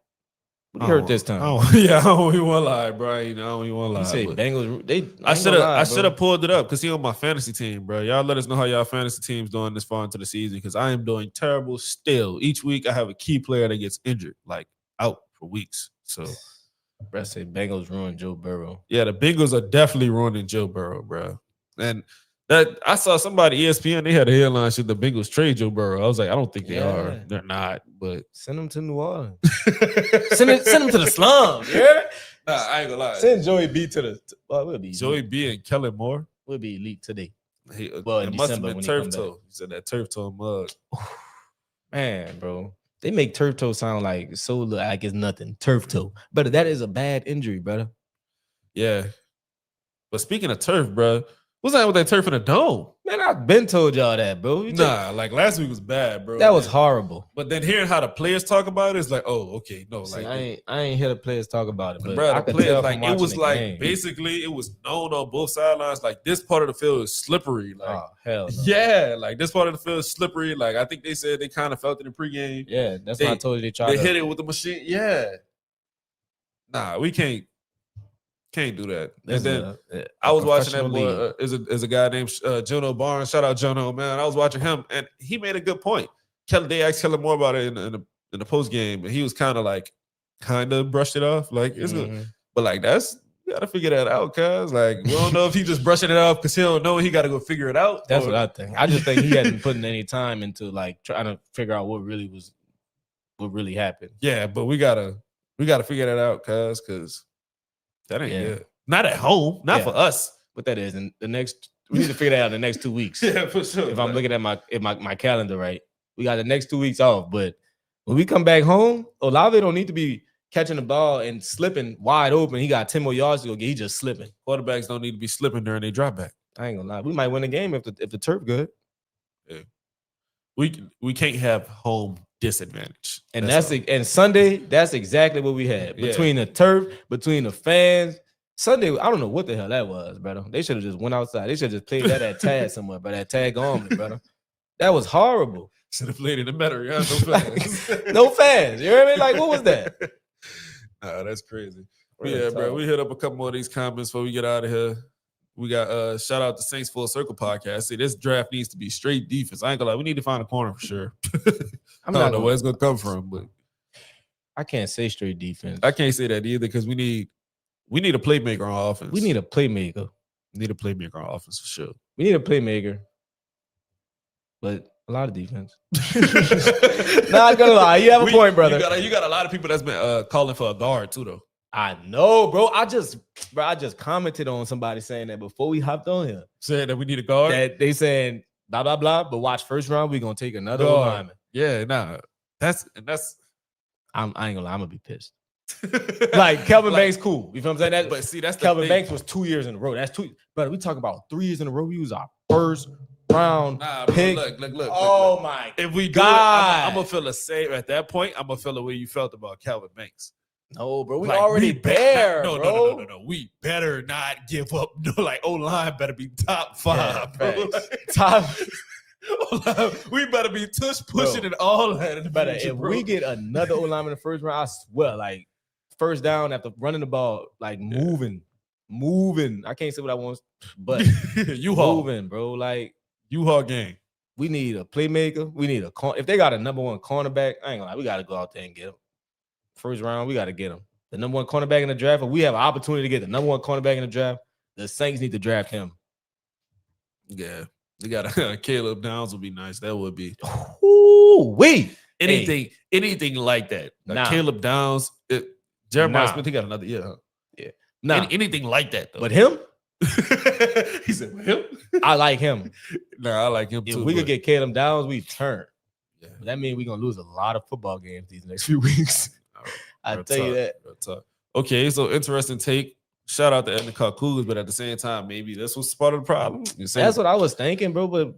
What he hurt this time?
I don't even want to lie, bro. I don't even want to lie.
You say Bengals?
I should have pulled it up because he on my fantasy team, bro. Y'all let us know how y'all fantasy team's doing this far into the season because I am doing terrible still. Each week I have a key player that gets injured, like out for weeks. So,
bro, say Bengals ruined Joe Burrow.
Yeah, the Bengals are definitely ruining Joe Burrow, bro. And that I saw somebody ESPN, they had a headline should the Bengals trade Joe Burrow. I was like, I don't think they are. They're not, but
send them to New Orleans. send them to the slums. Yeah.
Nah, I ain't gonna lie.
Send Joey B to the we'll be
Joey B and Kellen Moore.
We'll be elite today.
It must have been turf toe. You said that turf toe mug.
Man, bro. They make turf toe sound like like it's nothing. Turf toe. But that is a bad injury, brother.
Yeah. But speaking of turf, bro, what's that with that turf in the dome?
Man, I've been told y'all that, bro.
Like last week was bad, bro.
That was horrible.
But then hearing how the players talk about it, it's like, oh, okay, no,
see,
like
I ain't hear the players talk about it, but
bro,
I
the players like it was like game. Basically it was known on both sidelines. Like this part of the field is slippery. Like,
oh hell, no.
Yeah, like this part of the field is slippery. Like I think they said they kind of felt it in pregame.
Yeah, that's why I told you they tried.
They hit it with the machine. Yeah. Nah, we can't Can't do that.
That's
and then
a
I was watching that
professional
boy.
league.
Is a guy named Jono Barnes. Shout out Jono, man. I was watching him, and he made a good point. They asked Kelly more about it in the post game, and he was kind of brushed it off, like it's good. But like you gotta figure that out, cuz like we don't know if he just brushing it off because he don't know he gotta go figure it out.
That's what I think. I just think he hadn't put in any time into like trying to figure out what really happened.
Yeah, but we gotta figure that out, cuz that ain't good. Not at home, not for us.
What that is, and we need to figure that out in the next 2 weeks.
Yeah, for sure.
If I'm looking at my calendar right, we got the next 2 weeks off. But when we come back home, Olave don't need to be catching the ball and slipping wide open. He got 10 more yards to go get. He just slipping.
Quarterbacks don't need to be slipping during their drop back.
I ain't gonna lie. We might win the game if the turf good.
Yeah. We can't have home disadvantage.
And and Sunday, that's exactly what we had. Between the turf, between the fans. Sunday, I don't know what the hell that was, brother. They should have just went outside. They should have just played that at Tag somewhere, but that Tag on me, brother. That was horrible.
Should have played in the better. Yeah, no fans.
No fans. You hear me? Like, what was that?
That's crazy. Yeah, bro. We hit up a couple more of these comments before we get out of here. We got shout out to Saints Full Circle podcast. See, this draft needs to be straight defense. I ain't gonna lie, we need to find a corner for sure. I don't know where it's gonna come from, but
I can't say straight defense.
I can't say that either because we need a playmaker on offense.
We need a playmaker.
We need a playmaker on offense for sure.
We need a playmaker, but a lot of defense. Not gonna lie, you have a point, brother.
You got a lot of people that's been calling for a guard too, though.
I know, bro. I just commented on somebody saying that before we hopped on here.
Saying that we need a guard.
That they saying blah blah blah. But watch, first round we're gonna take another lineman.
Yeah, that's.
I ain't gonna lie, I'm gonna be pissed. Like Kelvin Banks, cool. You feel what I'm saying?
But see, that's
Kelvin Banks was 2 years in a row. That's two. But we talk about 3 years in a row. We was our first round pick.
Look.
Oh my!
If we do it, I'm gonna feel the same at that point. I'm gonna feel the way you felt about Kelvin Banks.
No, bro, we already there.
No. We better not give up. No, like O-line better be top 5, bro.
Top.
We better be tush pushing and all that.
Better if we get another O-line in the first round, I swear, like first down after running the ball, like moving. I can't say what I want, but moving, bro. Like
U-Haul game.
We need a playmaker. We need if they got a number 1 cornerback, I ain't gonna lie, we gotta go out there and get him. First round, we got to get him. The number 1 cornerback in the draft. If we have an opportunity to get the number 1 cornerback in the draft, the Saints need to draft him.
Yeah. We got Caleb Downs would be nice. That would be.
Ooh, wait.
Anything like that. Like Caleb Downs, Jeremiah Smith, he got another year. Huh?
Yeah. Nah.
Anything like that, though.
But him?
He said, him?
I like him.
I like him too.
If we could get Caleb Downs, we turn. Yeah. But that means we're going to lose a lot of football games these next few weeks. I'll tell you that.
Okay, so interesting take. Shout out to Edna Cougars, but at the same time, maybe this was part of the problem.
That's what I was thinking, bro. But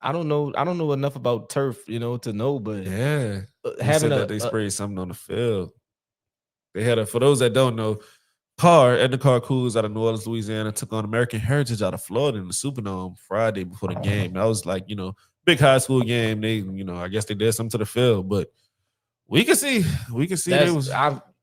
I don't know enough about turf, to know. But
yeah, having that they sprayed something on the field. They had for those that don't know, Edna Cougars out of New Orleans, Louisiana, took on American Heritage out of Florida in the Superdome Friday before the game. That was like, big high school game. They, I guess they did something to the field, but we can see.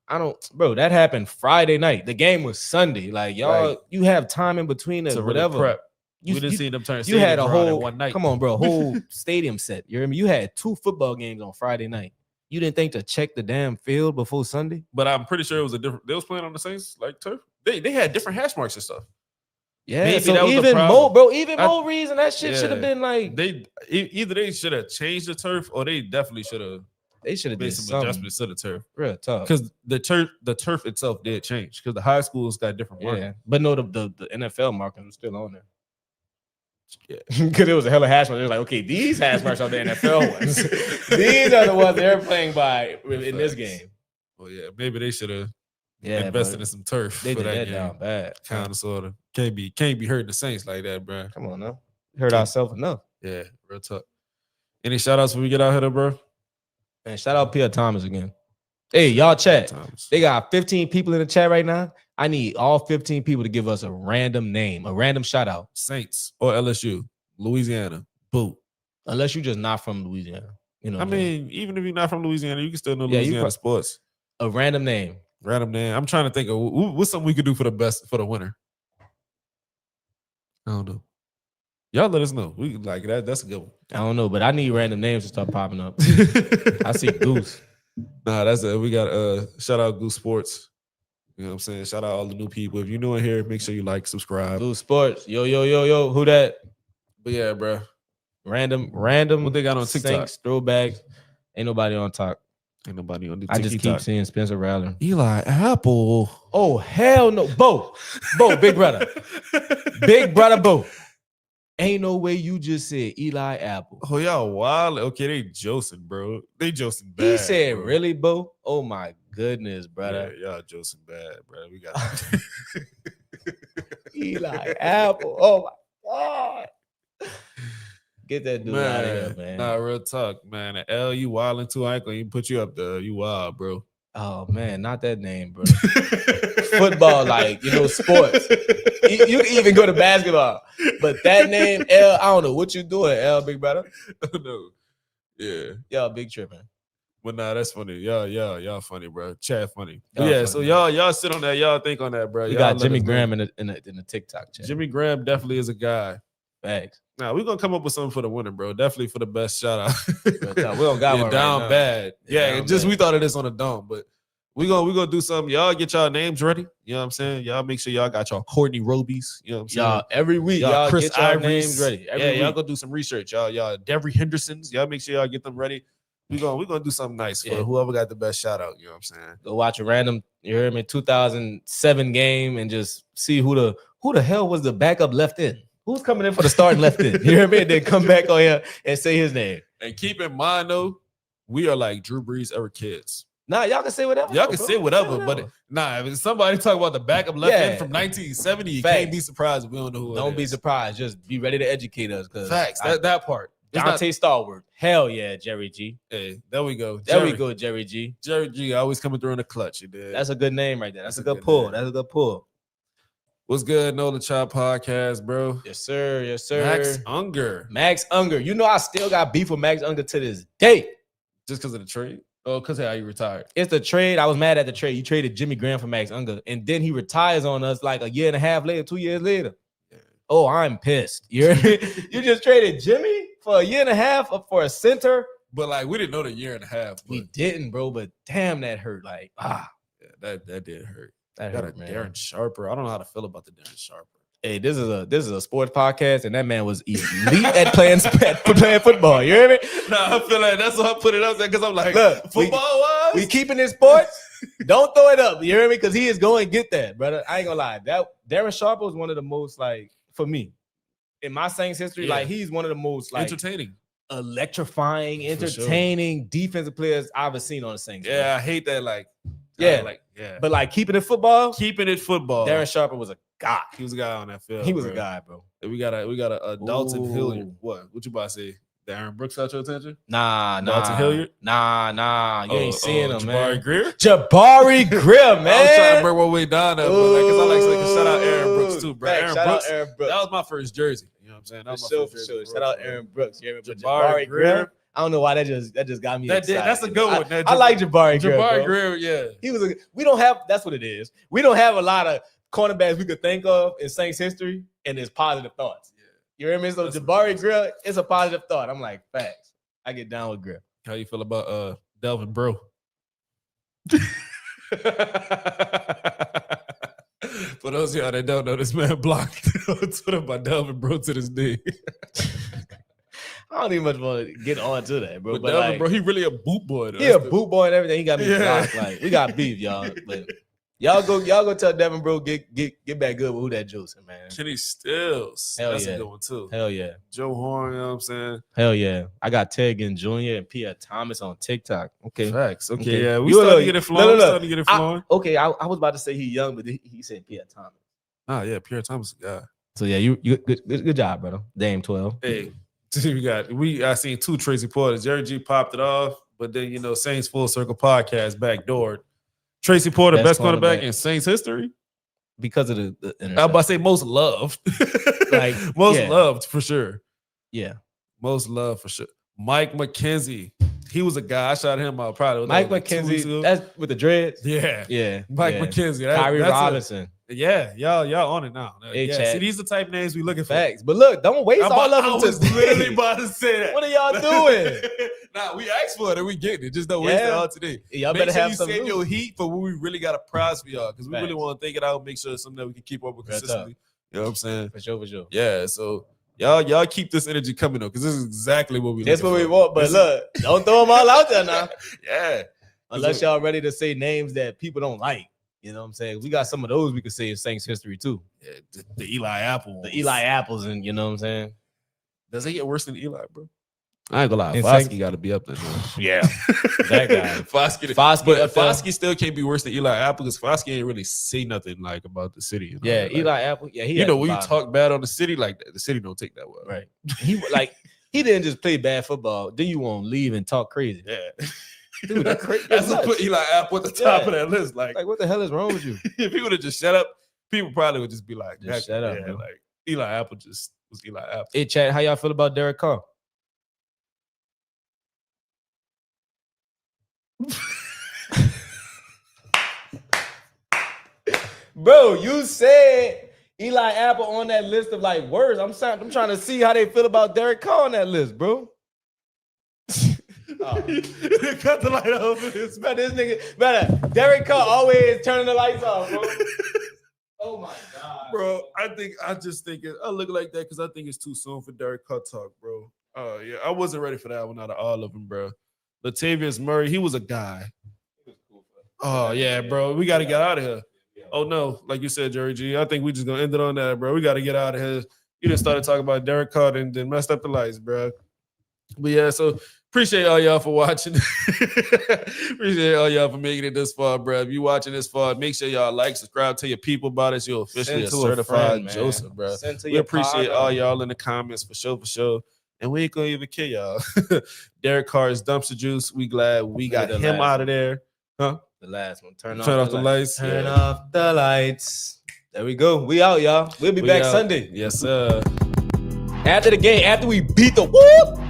I don't, bro. That happened Friday night. The game was Sunday. Like y'all, you have time in between it, whatever.
Prep. We didn't see them turn.
You had a whole one night. Come on, bro. Whole stadium set. You hear me? You had 2 football games on Friday night. You didn't think to check the damn field before Sunday? But
I'm pretty sure it was a different. They was playing on the Saints like turf. They had different hash marks and stuff.
Yeah, maybe so that was even more, bro. Even more reason that shit should have been like
either they should have changed the turf or they definitely should have.
They should have
made some adjustments to the turf.
Real tough.
Because the turf itself did change. Because the high schools got different markings. Yeah,
but no, the NFL markings were still on there. Yeah, because it was a hella hash mark. They were like, okay, these hash marks are the NFL ones. These are the ones they're playing by in this game.
Well, yeah, maybe they should have invested in some turf.
They did that down bad.
Kind of, sort of. Can't be hurting the Saints like that, bro.
Come on now. We hurt ourselves enough.
Yeah, real tough. Any shout outs when we get out here, though, bro?
Man, shout out Pierre Thomas again. Hey, y'all chat. They got 15 people in the chat right now. I need all 15 people to give us a random name, a random shout out.
Saints or LSU, Louisiana, boo.
Unless you're just not from Louisiana.
I mean, even if you're not from Louisiana, you can still know Louisiana sports.
A random name.
Random name. I'm trying to think of what's something we could do for the winner. I don't know. Y'all let us know. We like that. That's a good one.
I don't know, but I need random names to start popping up. I see Goose.
Nah, that's it. We got shout out Goose Sports. You know what I'm saying? Shout out all the new people. If you're new in here, make sure you like, subscribe.
Goose Sports. Yo. Who that?
But yeah, bro.
Random.
What they got on TikTok?
Saints, throwbacks. Ain't nobody on top.
Ain't nobody on the
I just keep seeing Spencer Rattler.
Eli Apple.
Oh, hell no. Bo, big brother. Big brother Bo. Ain't no way you just said Eli Apple.
Oh, y'all wild. Okay, they Joseph, bro. They Joseph bad.
He said,
bro.
really, Bo? Oh, my goodness, brother.
Yeah, y'all Joseph bad, bro. We got
Eli Apple. Oh, my God. Get that dude out of here, man.
Nah, real talk, man. The L, you wilding too. I ain't gonna even put you up there. You wild, bro.
Oh, man, not that name, bro. Football, like, sports. You can even go to basketball. But that name, L, I don't know what you doing, L, big brother.
No. Yeah.
Y'all big tripping.
But nah, that's funny. Y'all funny, bro. Chad funny.
Y'all
yeah,
funny,
so
man.
y'all sit on that. Y'all think on that, bro.
We
Y'all
got
let
Jimmy
us know.
Graham in the TikTok chat.
Jimmy Graham definitely is a guy.
Facts.
Nah, we're gonna come up with something for the winner, bro. Definitely for the best shout out.
We don't got one
down
right now.
bad. Yeah,
down
just
bad.
we thought of this on the dome, but we gonna do something. Y'all get y'all names ready. You know what I'm saying? Y'all make sure y'all got y'all Courtney Robies. You know what I'm saying?
Y'all every week, y'all
Chris
get y'all
Ivories.
names ready. Every
Y'all
week.
go do some research. Y'all Devery Hendersons. Y'all make sure y'all get them ready. We gonna do something nice for whoever got the best shout out. You know what I'm saying?
Go watch a random, you heard me, 2007 game and just see who the hell was the backup left in. Who's coming in for the starting left in? You hear me? And then come back on here and say his name.
And keep in mind though, we are like Drew Brees era kids.
Nah, y'all can say whatever.
Y'all can say whatever, but if somebody talk about the backup left end from 1970, you can't be surprised if we don't know who it is.
Don't be surprised. Just be ready to educate us.
Facts. That part.
Dante Stallworth. Hell yeah, Jerry G.
Hey, there we go.
There we go, Jerry G.
Jerry G always coming through in the clutch. You did.
That's a good name right there. That's a good pull.
Name.
That's a good pull.
What's good, Know the Chop podcast, bro?
Yes, sir. Yes, sir.
Max Unger.
You know I still got beef with Max Unger to this day.
Just because of the trade? Oh, because how you retired?
It's the trade. I was mad at the trade. You traded Jimmy Graham for Max Unger, and then he retires on us like a year and a half later, 2 years later. Yeah. Oh, I'm pissed. You just traded Jimmy for a year and a half for a center.
But like we didn't know the year and a half.
We didn't, bro. But damn, that hurt. Like
yeah, that did hurt.
That
got
hurt,
a
man.
Darren Sharper. I don't know how to feel about the Darren Sharper.
Hey, this is a sports podcast, and that man was elite at playing football. You hear me?
Nah, I feel like that's why I put it up there because I'm like,
look,
football-wise,
we keeping in sports. Don't throw it up. You hear me? Because he is going to get that, brother. I ain't gonna lie. That Darren Sharper was one of the most, like, for me, in my Saints history, like he's one of the most like
entertaining,
electrifying, entertaining defensive players I've ever seen on the Saints.
Yeah, bro. I hate that. But like keeping it football. Darren Sharper was a guy. He was a guy on that field.
He was a guy, bro.
We got a Dalton Hilliard. What you about to say? Darren Brooks got your attention?
Nah.
Dalton Hilliard?
Nah. You ain't seeing him, man.
Jabari Greer?
Jabari Greer, man.
I was trying to bring my way down there, but because I like to shout out Aaron Brooks too, bro. Aaron Brooks. That was my first jersey. You know what I'm saying? That was my first jersey.
Shout out Aaron Brooks. You remember Jabari Greer? I don't know why that just got me excited.
That's a good one.
I like Jabari Greer.
Jabari Greer, yeah.
We don't have, that's what it is. We don't have a lot of cornerbacks we could think of in Saints history, and it's positive thoughts. Yeah. You hear me? So Jabari Greer, it's a positive thought. I'm like, facts. I get down with Greer.
How you feel about Delvin Bro? For those of y'all that don't know, this man blocked on Twitter by Delvin Bro to this day.
I don't even much want to get on to that, bro.
But Delvin, bro, he really a boot boy. Though.
He a boot boy and everything. He got me blocked. Like, we got beef, y'all. But y'all go tell Devin, bro, get back good with who that juicing, man.
Kenny Stills. That's a good one too.
Hell yeah.
Joe Horn, you know what I'm saying?
Hell yeah. I got Ted Ginn Jr. and Pierre Thomas on TikTok. Okay.
Facts. Okay. Yeah. We starting to get it flowing.
Okay. I was about to say he's young, but he said Pierre Thomas.
Oh yeah, Pierre Thomas is a guy.
So yeah, you good job, brother. Dame 12.
Hey. I seen two Tracy Porter. Jerry G popped it off, but then Saints Full Circle podcast backdoored Tracy Porter, best cornerback in Saints history
because of the
I'm about to say most loved, loved for sure.
Yeah,
most loved for sure. Mike McKenzie, He was a guy. I shot him out probably.
Mike
like 2 weeks
McKenzie,
ago.
that's with the dreads.
Yeah. Mike McKenzie.
Kyrie
that's
Robinson.
y'all on it now.
Hey,
yeah,
Chad.
see, these are the type names we looking for.
Facts. But look, don't waste all of them.
I was literally about to say that.
What are y'all doing?
Nah, we asked for it and we getting it. Just don't waste it all today.
Y'all
Make
better
sure
have
you
some
save
loot.
your heat for when we really got a prize for y'all because we really
Facts.
want to take it out. Make sure it's something that we can keep up with
Real
consistently. You know what I'm saying?
For sure.
Yeah. So y'all keep this energy coming up because this is exactly what we.
That's what
looking
we
for.
want. But look, don't throw them all out there now.
Yeah.
Unless y'all ready to say names that people don't like. You know what I'm saying? We got some of those we could say in Saints history too.
Yeah, the Eli Apple.
The Eli Apples, and you know what I'm saying?
Does it get worse than Eli, bro? I ain't gonna lie.
In
Foskey got to be up there. Man.
Yeah. That guy.
Foskey still can't be worse than Eli Apple because Foskey ain't really say nothing like about the city. You know?
Yeah,
like,
Eli Apple. Yeah,
you know when you talk bad on the city, like the city don't take that well.
Right. He didn't just play bad football. Then you won't leave and talk crazy.
Yeah.
Dude, that's crazy.
That's what put Eli Apple at the top of that list. Like
what the hell is wrong with you?
if he would have just shut up, people probably would just be like,
Just shut up. Bro.
Like Eli Apple just was Eli Apple.
Hey, Chad, how y'all feel about Derek Carr? Bro, you said Eli Apple on that list of like words. I'm trying to see how they feel about Derek Carr on that list, bro.
Cut the light off.
This nigga, better. Derek Carr always turning the lights off, bro. Oh my god,
bro. I just think I look like that because I think it's too soon for Derek Carr talk, bro. Oh yeah, I wasn't ready for that one out of all of them, bro. Latavius Murray, he was a guy. Oh yeah, bro. We got to get out of here. Oh no, like you said, Jerry G. I think we just gonna end it on that, bro. We got to get out of here. You just started talking about Derek Carr and then messed up the lights, bro. But yeah, so appreciate all y'all for watching. Appreciate all y'all for making it this far, bro. If you watching this far, make sure y'all like, subscribe, tell your people about us. You're officially a certified Joseph, bro. We appreciate all y'all in the comments for sure. And we ain't gonna even kill y'all. Derek Carr's dumpster juice. We glad we got him out of there. Huh?
The last one. Turn off the
lights.
Turn off the lights. There we go. We out, y'all. We'll be back Sunday.
Yes, sir.
After the game, after we beat the whoop.